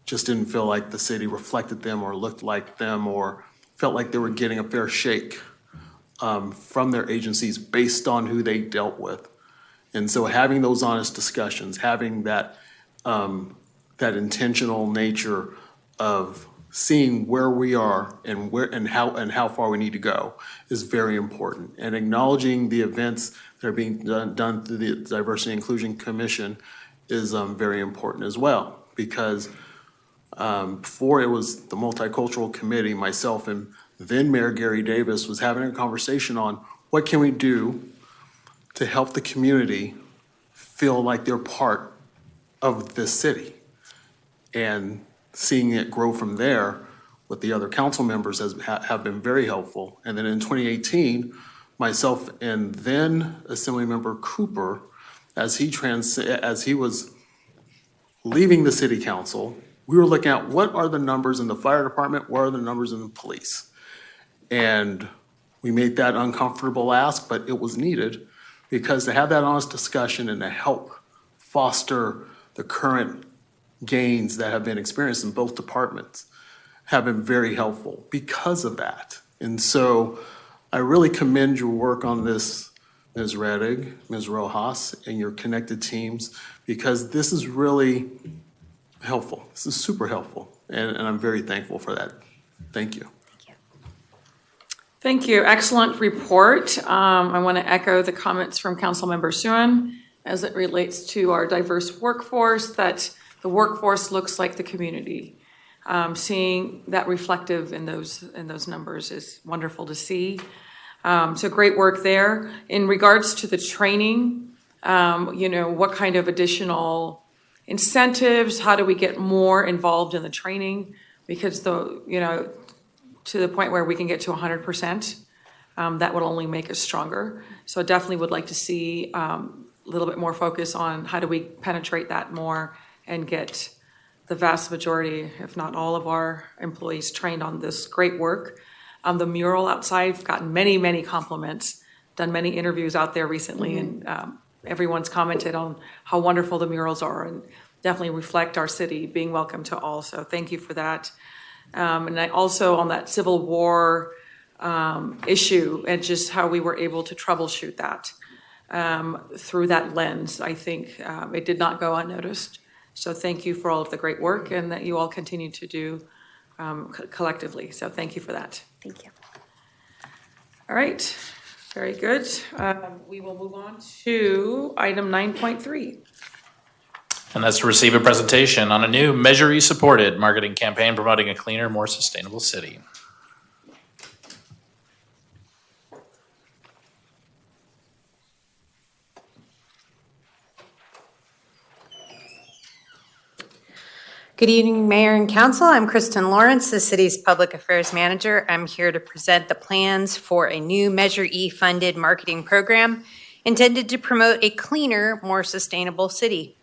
just didn't feel like the city reflected them or looked like them or felt like they were getting a fair shake from their agencies based on who they dealt with. And so having those honest discussions, having that intentional nature of seeing where we are and how far we need to go is very important. And acknowledging the events that are being done through the Diversity and Inclusion Commission is very important as well, because before it was the Multicultural Committee, myself and then Mayor Gary Davis was having a conversation on what can we do to help the community feel like they're part of this city. And seeing it grow from there with the other council members have been very helpful. And then in 2018, myself and then Assemblymember Cooper, as he was leaving the city council, we were looking at what are the numbers in the fire department, what are the numbers in the police? And we made that uncomfortable ask, but it was needed, because to have that honest discussion and to help foster the current gains that have been experienced in both departments have been very helpful because of that. And so I really commend your work on this, Ms. Radig, Ms. Rojas, and your connected teams, because this is really helpful. This is super helpful, and I'm very thankful for that. Thank you. Thank you. Excellent report. I want to echo the comments from Councilmember Suen as it relates to our diverse workforce, that the workforce looks like the community. Seeing that reflective in those numbers is wonderful to see. So great work there. In regards to the training, what kind of additional incentives, how do we get more involved in the training? Because to the point where we can get to 100%, that would only make us stronger. So I definitely would like to see a little bit more focus on how do we penetrate that more and get the vast majority, if not all of our employees trained on this great work. The mural outside, I've gotten many, many compliments, done many interviews out there recently, and everyone's commented on how wonderful the murals are and definitely reflect our city being welcome to all. So thank you for that. And I also, on that Civil War issue and just how we were able to troubleshoot that through that lens, I think it did not go unnoticed. So thank you for all of the great work and that you all continue to do collectively. So thank you for that. Thank you. All right, very good. We will move on to item 9.3. And that's to receive a presentation on a new Measure E supported marketing campaign promoting a cleaner, more sustainable city. Good evening, Mayor and Council. I'm Kristen Lawrence, the city's Public Affairs Manager. I'm here to present the plans for a new Measure E funded marketing program intended to promote a cleaner, more sustainable city.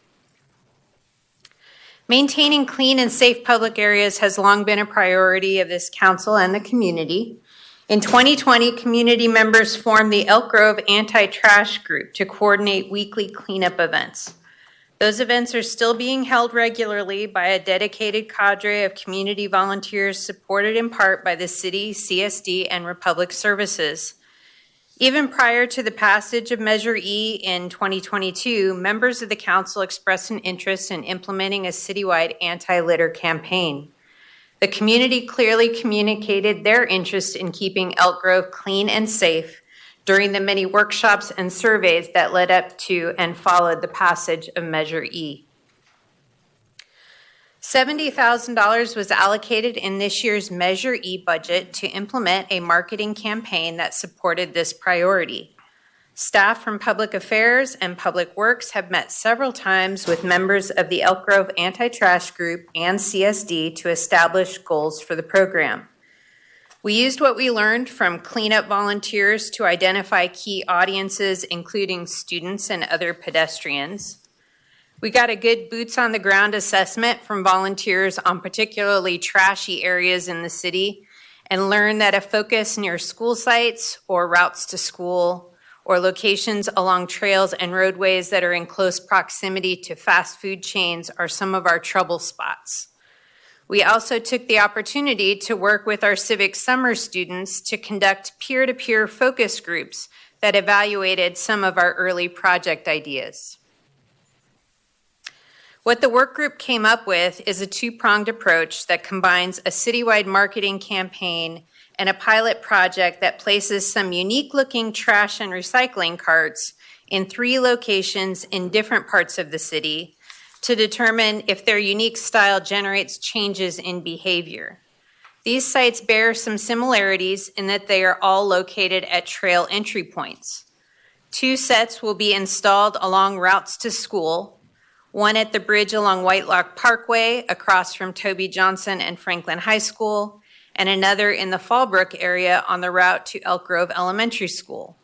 Maintaining clean and safe public areas has long been a priority of this council and the community. In 2020, community members formed the Elk Grove Anti-Trash Group to coordinate weekly cleanup events. Those events are still being held regularly by a dedicated cadre of community volunteers supported in part by the city, CSD, and Republic Services. Even prior to the passage of Measure E in 2022, members of the council expressed an interest in implementing a citywide anti-litter campaign. The community clearly communicated their interest in keeping Elk Grove clean and safe during the many workshops and surveys that led up to and followed the passage of Measure E. $70,000 was allocated in this year's Measure E budget to implement a marketing campaign that supported this priority. Staff from Public Affairs and Public Works have met several times with members of the Elk Grove Anti-Trash Group and CSD to establish goals for the program. We used what we learned from cleanup volunteers to identify key audiences, including students and other pedestrians. We got a good boots on the ground assessment from volunteers on particularly trashy areas in the city and learned that a focus near school sites or routes to school or locations along trails and roadways that are in close proximity to fast food chains are some of our trouble spots. We also took the opportunity to work with our Civic Summer students to conduct peer-to-peer focus groups that evaluated some of our early project ideas. What the work group came up with is a two-pronged approach that combines a citywide marketing campaign and a pilot project that places some unique-looking trash and recycling carts in 3 locations in different parts of the city to determine if their unique style generates changes in behavior. These sites bear some similarities in that they are all located at trail entry points. 2 sets will be installed along routes to school, one at the bridge along Whitelock Parkway across from Toby Johnson and Franklin High School, and another in the Fallbrook area on the route to Elk Grove Elementary School.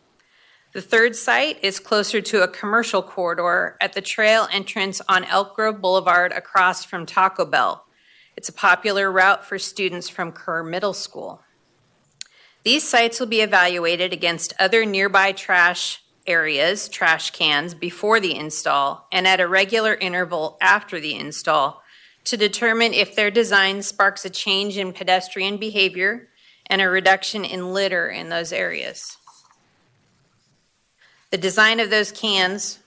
The 3rd site is closer to a commercial corridor at the trail entrance on Elk Grove Boulevard across from Taco Bell. It's a popular route for students from Kerr Middle School. These sites will be evaluated against other nearby trash areas, trash cans, before the install and at a regular interval after the install to determine if their design sparks a change in pedestrian behavior and a reduction in litter in those areas. The design of those cans,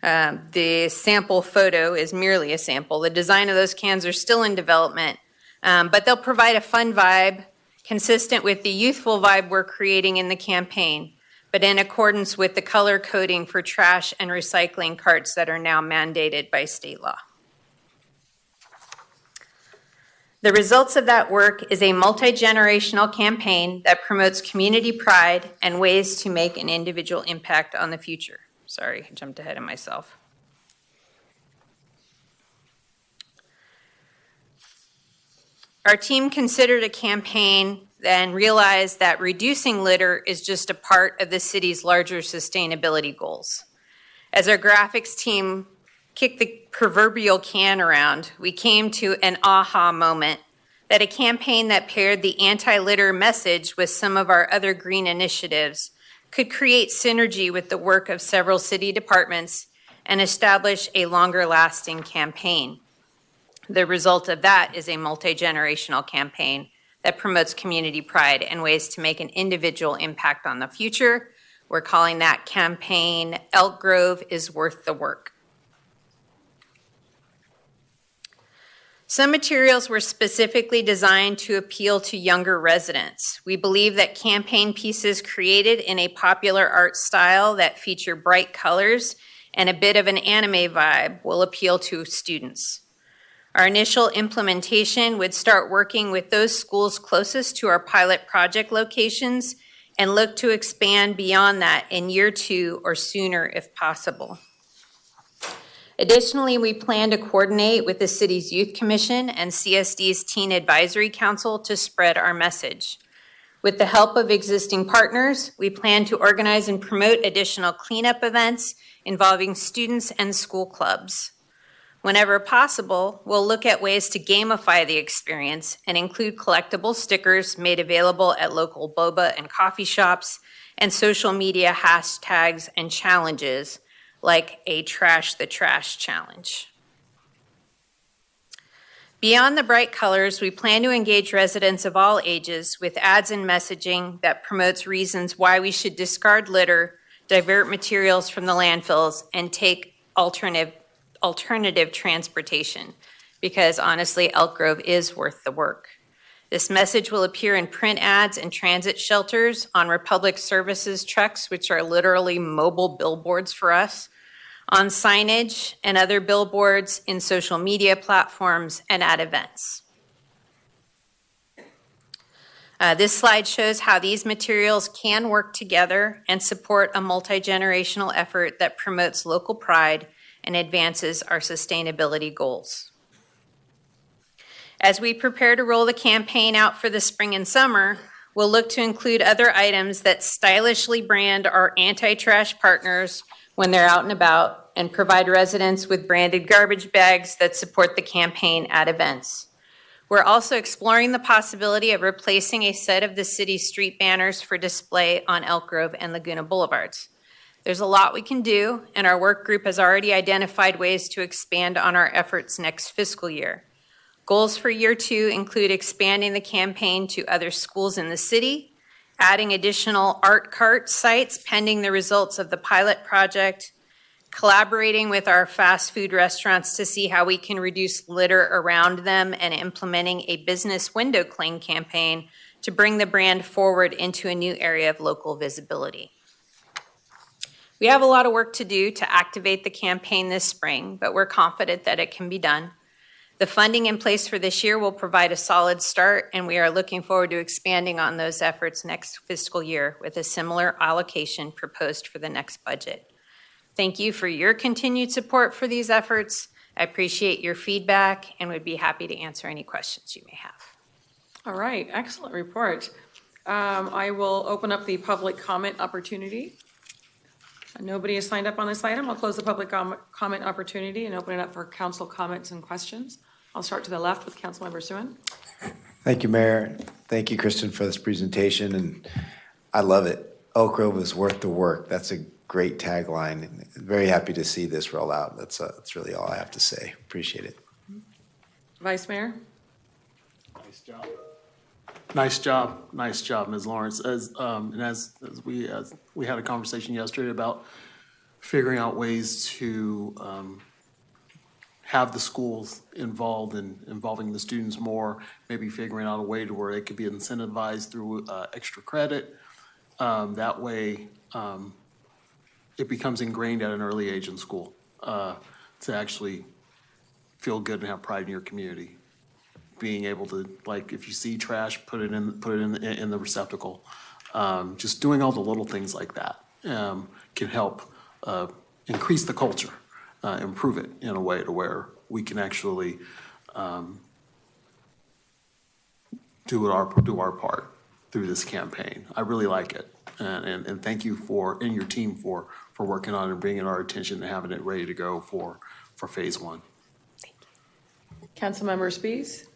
the sample photo is merely a sample. The design of those cans are still in development, but they'll provide a fun vibe consistent with the youthful vibe we're creating in the campaign, but in accordance with the color coding for trash and recycling carts that are now mandated by state law. The results of that work is a multi-generational campaign that promotes community pride and ways to make an individual impact on the future. Sorry, I jumped ahead of myself. Our team considered a campaign and realized that reducing litter is just a part of the city's larger sustainability goals. As our graphics team kicked the proverbial can around, we came to an aha moment that a campaign that paired the anti-litter message with some of our other green initiatives could create synergy with the work of several city departments and establish a longer-lasting campaign. The result of that is a multi-generational campaign that promotes community pride and ways to make an individual impact on the future. We're calling that campaign Elk Grove is Worth the Work. Some materials were specifically designed to appeal to younger residents. We believe that campaign pieces created in a popular art style that feature bright colors and a bit of an anime vibe will appeal to students. Our initial implementation would start working with those schools closest to our pilot project locations and look to expand beyond that in year 2 or sooner if possible. Additionally, we plan to coordinate with the city's Youth Commission and CSD's Teen Advisory Council to spread our message. With the help of existing partners, we plan to organize and promote additional cleanup events involving students and school clubs. Whenever possible, we'll look at ways to gamify the experience and include collectible stickers made available at local boba and coffee shops and social media hashtags and challenges like a Trash the Trash challenge. Beyond the bright colors, we plan to engage residents of all ages with ads and messaging that promotes reasons why we should discard litter, divert materials from the landfills, and take alternative transportation, because honestly, Elk Grove is worth the work. This message will appear in print ads and transit shelters, on Republic Services trucks, which are literally mobile billboards for us, on signage and other billboards, in social media platforms, and at events. This slide shows how these materials can work together and support a multi-generational effort that promotes local pride and advances our sustainability goals. As we prepare to roll the campaign out for the spring and summer, we'll look to include other items that stylishly brand our anti-trash partners when they're out and about, and provide residents with branded garbage bags that support the campaign at events. We're also exploring the possibility of replacing a set of the city's street banners for display on Elk Grove and Laguna Boulevards. There's a lot we can do, and our work group has already identified ways to expand on our efforts next fiscal year. Goals for year 2 include expanding the campaign to other schools in the city, adding additional art cart sites pending the results of the pilot project, collaborating with our fast food restaurants to see how we can reduce litter around them, and implementing a business window clean campaign to bring the brand forward into a new area of local visibility. We have a lot of work to do to activate the campaign this spring, but we're confident that it can be done. The funding in place for this year will provide a solid start, and we are looking forward to expanding on those efforts next fiscal year with a similar allocation proposed for the next budget. Thank you for your continued support for these efforts. I appreciate your feedback and would be happy to answer any questions you may have. All right, excellent report. I will open up the public comment opportunity. Nobody has signed up on this item. I'll close the public comment opportunity and open it up for council comments and questions. I'll start to the left with Councilmember Sergio. Thank you, Mayor. Thank you, Kristen, for this presentation, and I love it. Elk Grove is worth the work. That's a great tagline. Very happy to see this roll out. That's really all I have to say. Appreciate it. Vice Mayor? Nice job. Nice job, Ms. Lawrence. As we had a conversation yesterday about figuring out ways to have the schools involved in involving the students more, maybe figuring out a way to where it could be incentivized through extra credit. That way, it becomes ingrained at an early age in school to actually feel good and have pride in your community. Being able to, like, if you see trash, put it in the receptacle. Just doing all the little things like that can help increase the culture, improve it in a way to where we can actually do our part through this campaign. I really like it, and thank you and your team for working on it and bringing our attention and having it ready to go for phase 1. Councilmember Spies?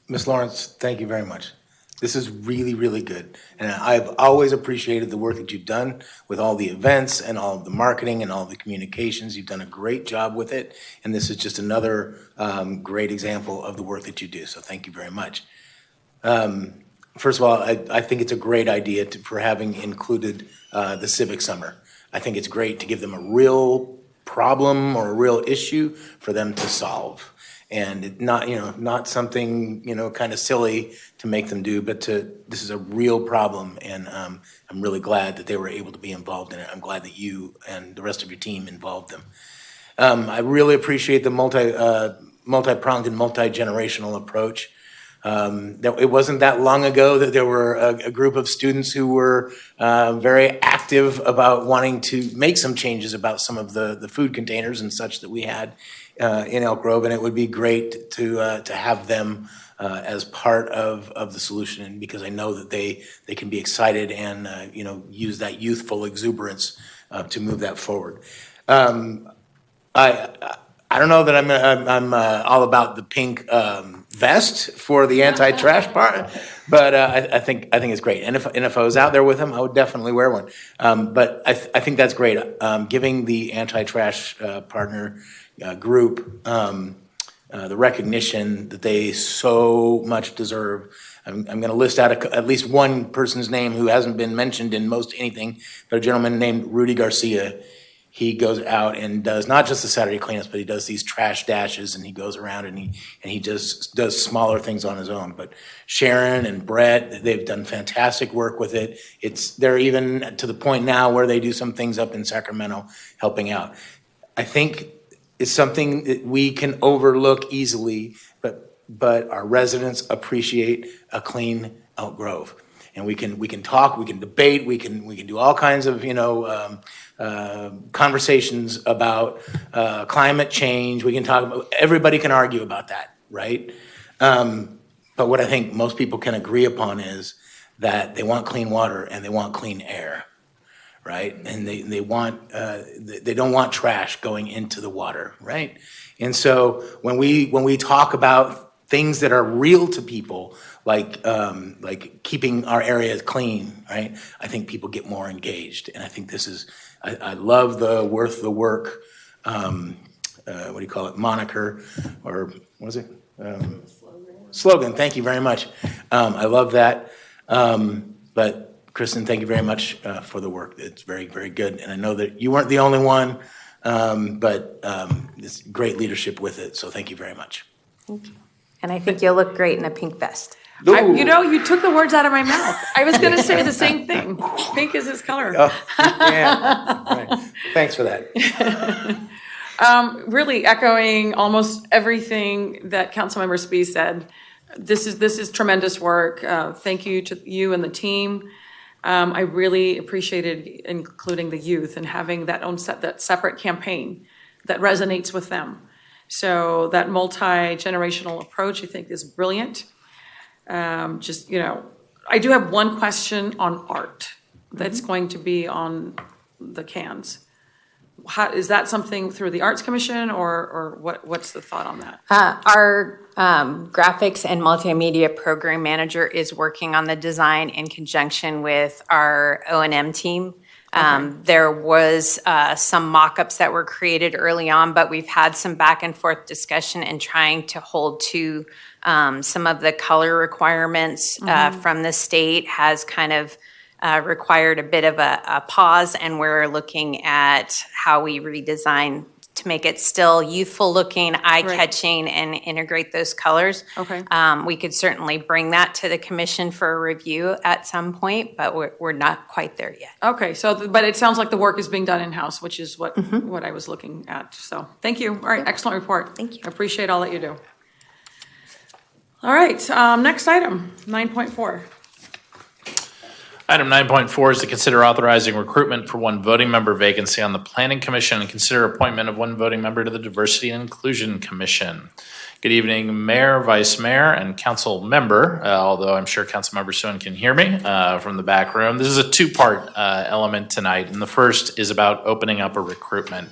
Ms. Lawrence, thank you very much. This is really, really good. And I've always appreciated the work that you've done with all the events and all of the marketing and all the communications. You've done a great job with it. And this is just another great example of the work that you do. So thank you very much. First of all, I think it's a great idea for having included the Civic Summer. I think it's great to give them a real problem or a real issue for them to solve. And not something, kind of silly to make them do, but this is a real problem. And I'm really glad that they were able to be involved in it. I'm glad that you and the rest of your team involved them. I really appreciate the multi-pronged and multi-generational approach. It wasn't that long ago that there were a group of students who were very active about wanting to make some changes about some of the food containers and such that we had in Elk Grove, and it would be great to have them as part of the solution, because I know that they can be excited and use that youthful exuberance to move that forward. I don't know that I'm all about the pink vest for the anti-trash part, but I think it's great. And if I was out there with him, I would definitely wear one. But I think that's great. Giving the anti-trash partner group the recognition that they so much deserve. I'm going to list out at least one person's name who hasn't been mentioned in most anything, but a gentleman named Rudy Garcia. He goes out and does not just the Saturday cleanups, but he does these trash dashes, and he goes around and he just does smaller things on his own. But Sharon and Brett, they've done fantastic work with it. They're even to the point now where they do some things up in Sacramento helping out. I think it's something that we can overlook easily, but our residents appreciate a clean Elk Grove. And we can talk, we can debate, we can do all kinds of conversations about climate change. We can talk about, everybody can argue about that, right? But what I think most people can agree upon is that they want clean water and they want clean air, right? And they don't want trash going into the water, right? And so when we talk about things that are real to people, like keeping our areas clean, right? I think people get more engaged, and I think this is. I love the worth the work. What do you call it? Moniker, or what is it? Slogan. Thank you very much. I love that. But Kristen, thank you very much for the work. It's very, very good, and I know that you weren't the only one, but it's great leadership with it. So thank you very much. Thank you. And I think you'll look great in a pink vest. You took the words out of my mouth. I was going to say the same thing. Pink is his color. Oh, yeah. Right. Thanks for that. Really echoing almost everything that Councilmember Spies said. This is tremendous work. Thank you to you and the team. I really appreciated including the youth and having that separate campaign that resonates with them. So that multi-generational approach, I think, is brilliant. I do have one question on art that's going to be on the cans. Is that something through the Arts Commission, or what's the thought on that? Our graphics and multimedia program manager is working on the design in conjunction with our O&M team. There was some mock-ups that were created early on, but we've had some back and forth discussion in trying to hold to some of the color requirements from the state has kind of required a bit of a pause, and we're looking at how we redesign to make it still youthful looking, eye-catching, and integrate those colors. Okay. We could certainly bring that to the commission for a review at some point, but we're not quite there yet. Okay, so, but it sounds like the work is being done in-house, which is what I was looking at. So, thank you. All right, excellent report. Thank you. I appreciate all that you do. All right, next item, 9.4. Item 9.4 is to consider authorizing recruitment for one voting member vacancy on the Planning Commission and consider appointment of one voting member to the Diversity and Inclusion Commission. Good evening, Mayor, Vice Mayor, and Council Member, although I'm sure Councilmember Suen can hear me from the back room. This is a two-part element tonight, and the first is about opening up a recruitment.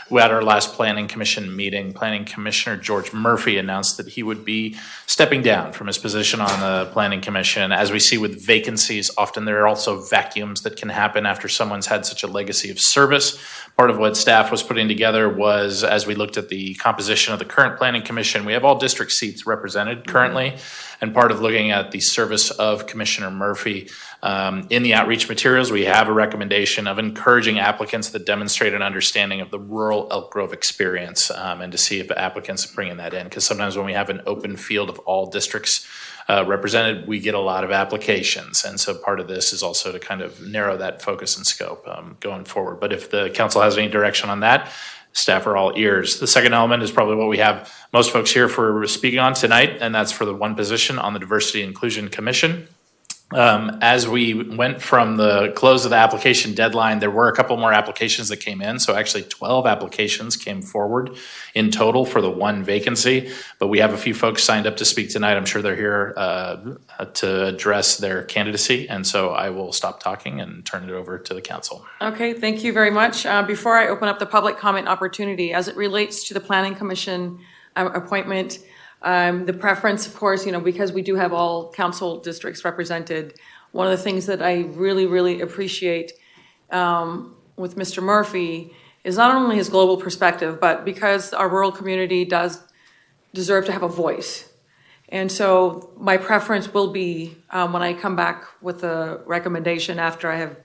We had our last Planning Commission meeting. Planning Commissioner George Murphy announced that he would be stepping down from his position on the Planning Commission. As we see with vacancies, often there are also vacuums that can happen after someone's had such a legacy of service. Part of what staff was putting together was, as we looked at the composition of the current Planning Commission, we have all district seats represented currently. And part of looking at the service of Commissioner Murphy, in the outreach materials, we have a recommendation of encouraging applicants that demonstrate an understanding of the rural Elk Grove experience, and to see if applicants are bringing that in. Because sometimes when we have an open field of all districts represented, we get a lot of applications. And so part of this is also to kind of narrow that focus and scope going forward. But if the council has any direction on that, staff are all ears. The second element is probably what we have most folks here for speaking on tonight, and that's for the one position on the Diversity and Inclusion Commission. As we went from the close of the application deadline, there were a couple more applications that came in. So actually 12 applications came forward in total for the one vacancy. But we have a few folks signed up to speak tonight. I'm sure they're here to address their candidacy. And so I will stop talking and turn it over to the council. Okay, thank you very much. Before I open up the public comment opportunity, as it relates to the Planning Commission appointment, the preference, of course, because we do have all council districts represented, one of the things that I really, really appreciate with Mr. Murphy is not only his global perspective, but because our rural community does deserve to have a voice. And so my preference will be, when I come back with a recommendation after I have,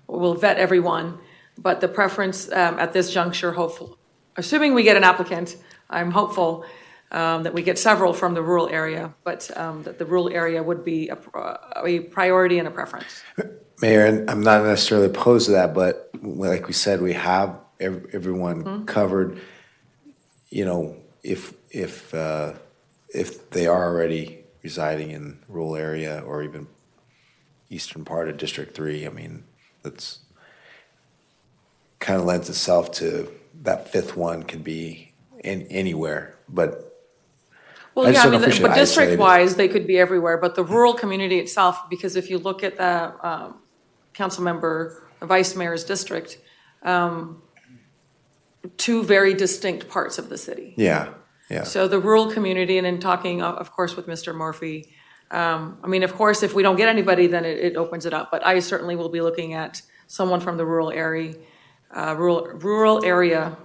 we'll vet everyone, but the preference at this juncture, hopeful, assuming we get an applicant, I'm hopeful that we get several from the rural area, but that the rural area would be a priority and a preference. Mayor, and I'm not necessarily opposed to that, but like we said, we have everyone covered. If they are already residing in the rural area or even eastern part of District 3, I mean, that's kind of lends itself to that fifth one can be in anywhere, but well, yeah, but district-wise, they could be everywhere, but the rural community itself, because if you look at the council member, the vice mayor's district, two very distinct parts of the city. Yeah. So the rural community, and in talking, of course, with Mr. Murphy, of course, if we don't get anybody, then it opens it up. But I certainly will be looking at someone from the rural area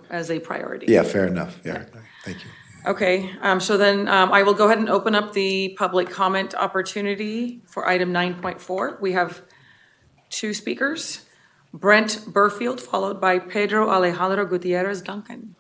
as a priority. Yeah, fair enough. Yeah, thank you. Okay, so then I will go ahead and open up the public comment opportunity for item 9.4. We have two speakers, Brent Burfield, followed by Pedro Alejandro Gutierrez Duncan.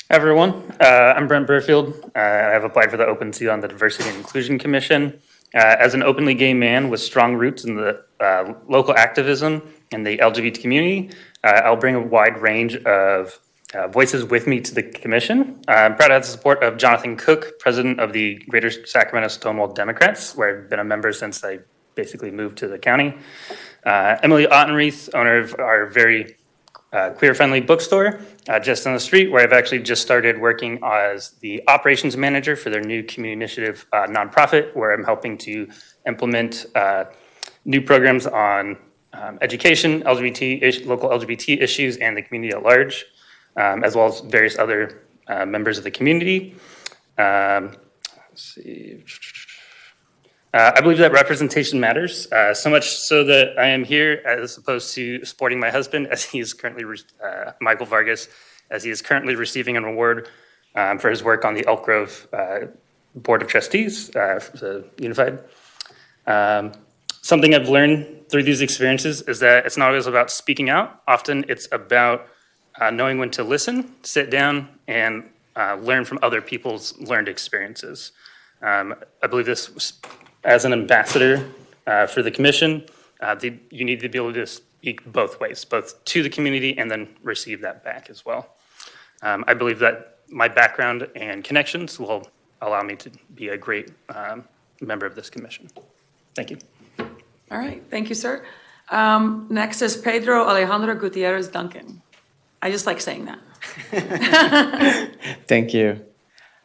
Everyone, I'm Brent Burfield. I have applied for the open seat on the Diversity and Inclusion Commission. As an openly gay man with strong roots in the local activism in the LGBT community, I'll bring a wide range of voices with me to the commission. I'm proud to have the support of Jonathan Cook, president of the Greater Sacramento Stonewall Democrats, where I've been a member since I basically moved to the county. Emily Ottenreith, owner of our very queer-friendly bookstore just on the street, where I've actually just started working as the operations manager for their new community initiative nonprofit, where I'm helping to implement new programs on education, local LGBT issues, and the community at large. as well as various other members of the community. Let's see. I believe that representation matters, so much so that I am here as opposed to supporting my husband, as he is currently, Michael Vargas, as he is currently receiving an award for his work on the Elk Grove Board of Trustees, the Unified. Something I've learned through these experiences is that it's not always about speaking out. Often it's about knowing when to listen, sit down, and learn from other people's learned experiences. I believe this, as an ambassador for the commission, you need to be able to speak both ways, both to the community and then receive that back as well. I believe that my background and connections will allow me to be a great member of this commission. Thank you. All right, thank you, sir. Next is Pedro Alejandro Gutierrez Duncan. I just like saying that. Thank you.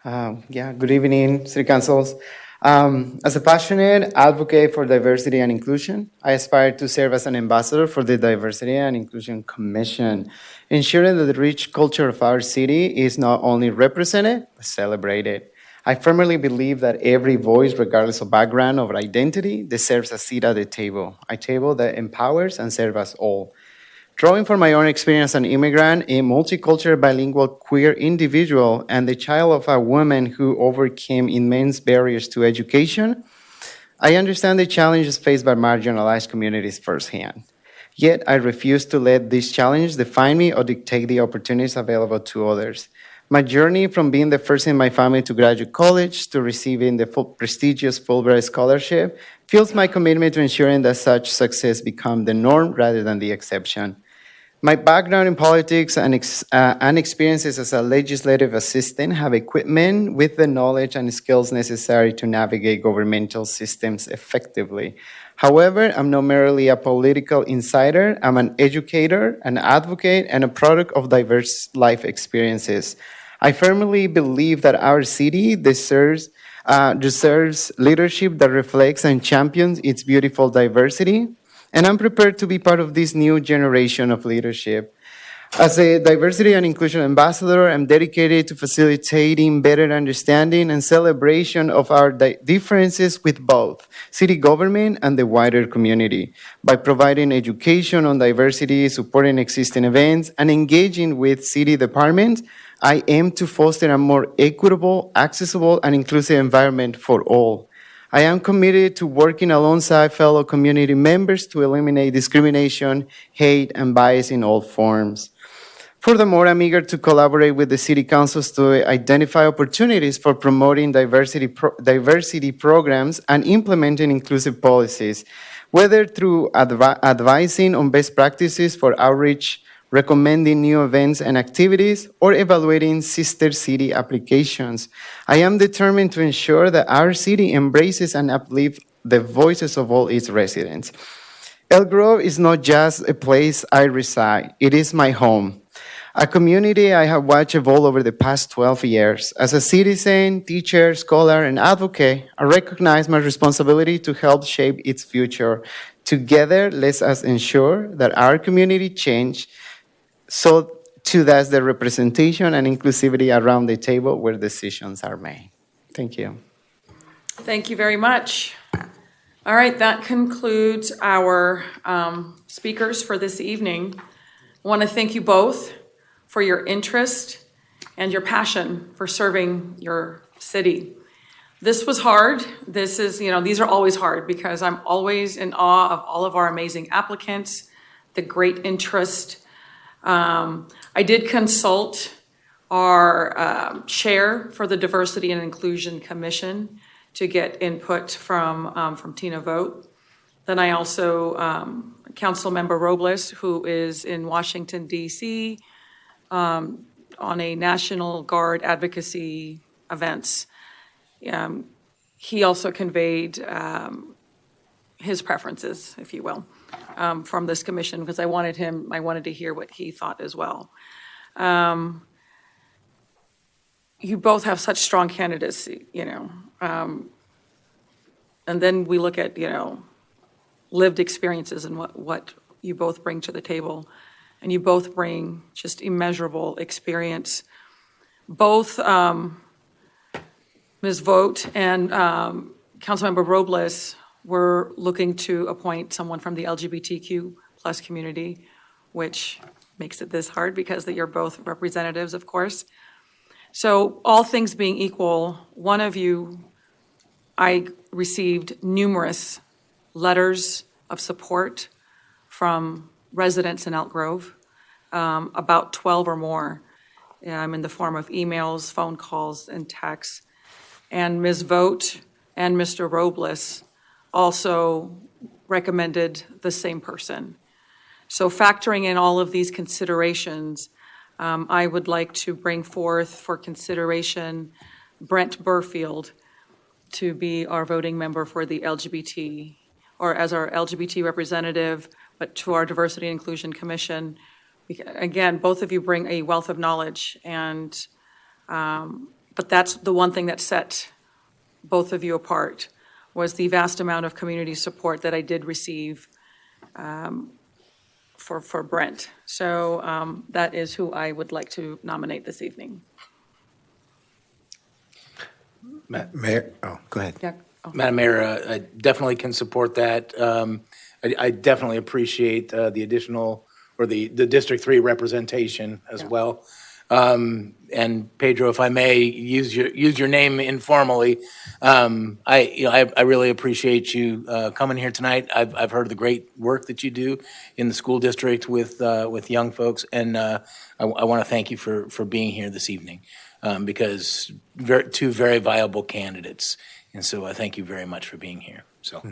Good evening, City Councils. As a passionate advocate for diversity and inclusion, I aspire to serve as an ambassador for the Diversity and Inclusion Commission, ensuring that the rich culture of our city is not only represented, but celebrated. I firmly believe that every voice, regardless of background or identity, deserves a seat at the table, a table that empowers and serves us all. Drawing from my own experience as an immigrant, a multicultural, bilingual, queer individual, and the child of a woman who overcame immense barriers to education, I understand the challenges faced by marginalized communities firsthand. Yet, I refuse to let these challenges define me or dictate the opportunities available to others. My journey from being the first in my family to graduate college to receiving the prestigious Fulbright scholarship fuels my commitment to ensuring that such success become the norm rather than the exception. My background in politics and experiences as a legislative assistant have equipped me with the knowledge and skills necessary to navigate governmental systems effectively. However, I'm not merely a political insider. I'm an educator, an advocate, and a product of diverse life experiences. I firmly believe that our city deserves leadership that reflects and champions its beautiful diversity. And I'm prepared to be part of this new generation of leadership. As a diversity and inclusion ambassador, I'm dedicated to facilitating better understanding and celebration of our differences with both city government and the wider community by providing education on diversity, supporting existing events, and engaging with city departments. I aim to foster a more equitable, accessible, and inclusive environment for all. I am committed to working alongside fellow community members to eliminate discrimination, hate, and bias in all forms. Furthermore, I'm eager to collaborate with the city councils to identify opportunities for promoting diversity programs and implementing inclusive policies, whether through advising on best practices for outreach, recommending new events and activities, or evaluating sister city applications. I am determined to ensure that our city embraces and uplifts the voices of all its residents. Elk Grove is not just a place I reside, it is my home. A community I have watched evolve over the past 12 years. As a citizen, teacher, scholar, and advocate, I recognize my responsibility to help shape its future. Together, let us ensure that our community change so too does the representation and inclusivity around the table where decisions are made. Thank you. Thank you very much. All right, that concludes our speakers for this evening. I want to thank you both for your interest and your passion for serving your city. This was hard. This is, these are always hard because I'm always in awe of all of our amazing applicants, the great interest. I did consult our chair for the Diversity and Inclusion Commission to get input from Tina Vogt. Then I also, Councilmember Robles, who is in Washington, D.C., on a National Guard advocacy events. He also conveyed his preferences, if you will, from this commission because I wanted to hear what he thought as well. You both have such strong candidacy, and then we look at, lived experiences and what you both bring to the table. and you both bring just immeasurable experience. Both Ms. Vogt and Councilmember Robles were looking to appoint someone from the LGBTQ plus community, which makes it this hard because that you're both representatives, of course. So all things being equal, one of you, I received numerous letters of support from residents in Elk Grove, about 12 or more, in the form of emails, phone calls, and texts. And Ms. Vogt and Mr. Robles also recommended the same person. So factoring in all of these considerations, I would like to bring forth for consideration Brent Burfield to be our voting member for the LGBT, or as our LGBT representative, but to our Diversity and Inclusion Commission. Again, both of you bring a wealth of knowledge, and but that's the one thing that set both of you apart, was the vast amount of community support that I did receive for Brent. So that is who I would like to nominate this evening. Mayor, oh, go ahead. Yeah. Oh. Madam Mayor, I definitely can support that. I definitely appreciate the additional, or the District 3 representation as well. And Pedro, if I may use your name informally, I really appreciate you coming here tonight. I've heard of the great work that you do in the school district with young folks, and I want to thank you for being here this evening, because two very viable candidates, and so I thank you very much for being here. So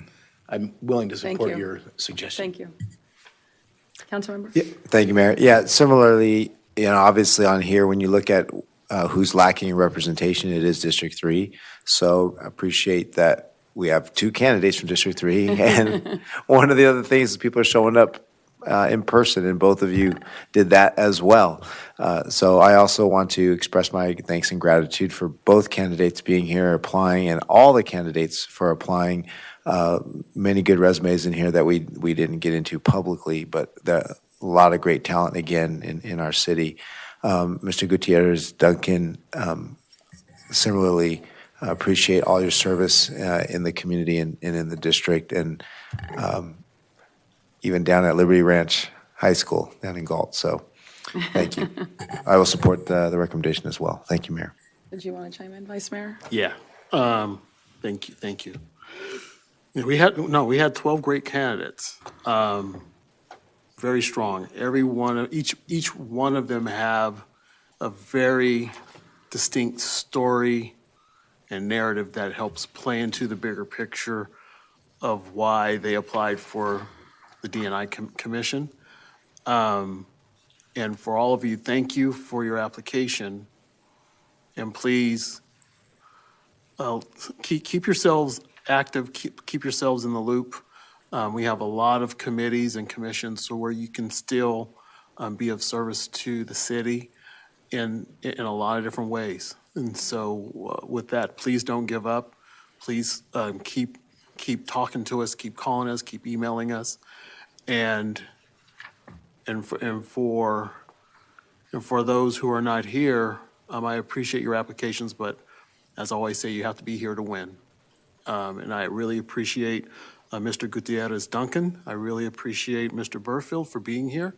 I'm willing to support your suggestion. Thank you. Councilmember? Yeah, thank you, Mayor. Yeah, similarly, obviously on here, when you look at who's lacking in representation, it is District 3. So I appreciate that we have two candidates from District 3. And one of the other things is people are showing up in person, and both of you did that as well. So I also want to express my thanks and gratitude for both candidates being here, applying, and all the candidates for applying. Many good resumes in here that we didn't get into publicly, but a lot of great talent again in our city. Mr. Gutierrez, Duncan, similarly appreciate all your service in the community and in the district, and even down at Liberty Ranch High School down in Galt. So thank you. I will support the recommendation as well. Thank you, Mayor. Did you want to chime in, Vice Mayor? Yeah. Thank you. Yeah, we had 12 great candidates. Very strong. Each one of them have a very distinct story and narrative that helps play into the bigger picture of why they applied for the D&I Commission. And for all of you, thank you for your application. And please keep yourselves active, keep yourselves in the loop. We have a lot of committees and commissions, so where you can still be of service to the city in a lot of different ways. And so with that, please don't give up. Please keep talking to us, keep calling us, keep emailing us. And for those who are not here, I appreciate your applications, but as I always say, you have to be here to win. And I really appreciate Mr. Gutierrez Duncan. I really appreciate Mr. Burfield for being here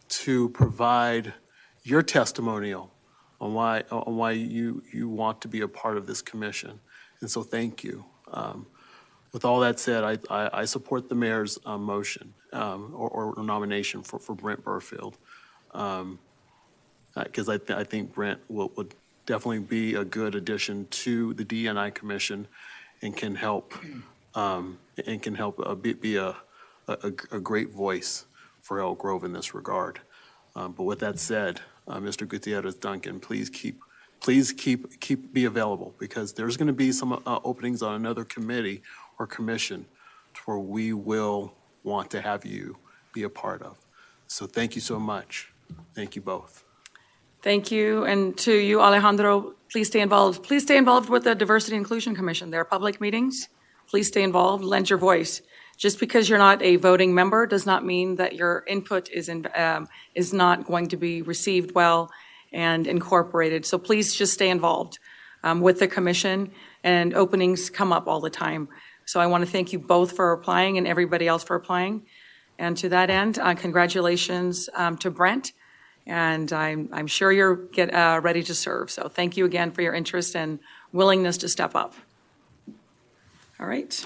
to provide your testimonial on why you want to be a part of this commission. And so thank you. With all that said, I support the mayor's motion or nomination for Brent Burfield, because I think Brent would definitely be a good addition to the D&I Commission and can help be a great voice for Elk Grove in this regard. But with that said, Mr. Gutierrez Duncan, please be available, because there's going to be some openings on another committee or commission where we will want to have you be a part of. So thank you so much. Thank you both. Thank you. And to you, Alejandro, please stay involved. Please stay involved with the Diversity and Inclusion Commission. There are public meetings. Please stay involved. Lend your voice Just because you're not a voting member does not mean that your input is not going to be received well and incorporated. So please just stay involved with the commission, and openings come up all the time. So I want to thank you both for applying and everybody else for applying. And to that end, congratulations to Brent, and I'm sure you're ready to serve. So thank you again for your interest and willingness to step up. All right.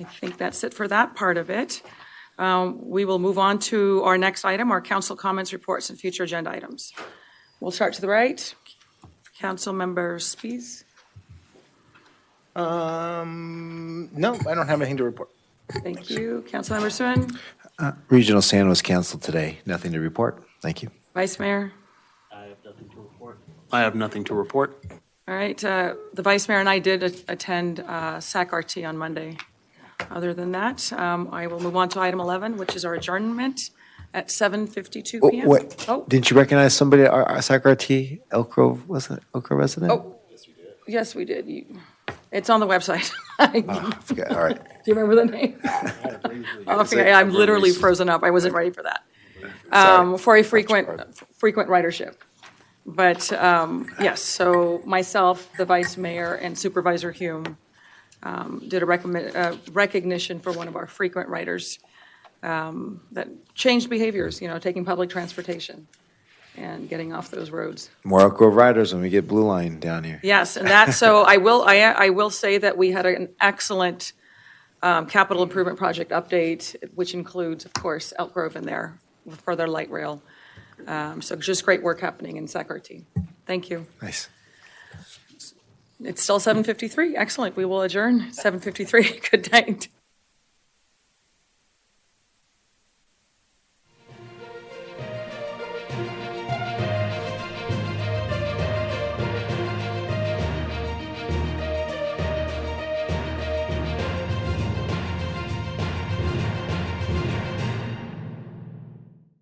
I think that's it for that part of it. We will move on to our next item, our council comments, reports, and future agenda items. We'll start to the right. Councilmember Spies. No, I don't have anything to report. Thank you. Councilmember Swin. Regional SAN was canceled today. Nothing to report. Thank you. Vice Mayor. I have nothing to report. All right. The Vice Mayor and I did attend SAC-RT on Monday. Other than that, I will move on to item 11, which is our adjournment at 7:52 p.m. Wait, didn't you recognize somebody at our SAC-RT? Elk Grove, was it Elk Grove resident? Oh, yes, we did. It's on the website. I forgot. All right. Do you remember the name? I'm literally frozen up. I wasn't ready for that. For a frequent ridership. But yes, so myself, the Vice Mayor, and Supervisor Hume did a recognition for one of our frequent riders that changed behaviors, taking public transportation and getting off those roads. More Elk Grove riders when we get Blue Line down here. Yes, and that, so I will say that we had an excellent capital improvement project update, which includes, of course, Elk Grove in there for their light rail. So just great work happening in SAC-RT. Thank you. Nice. It's still 7:53. Excellent. We will adjourn 7:53. Good night.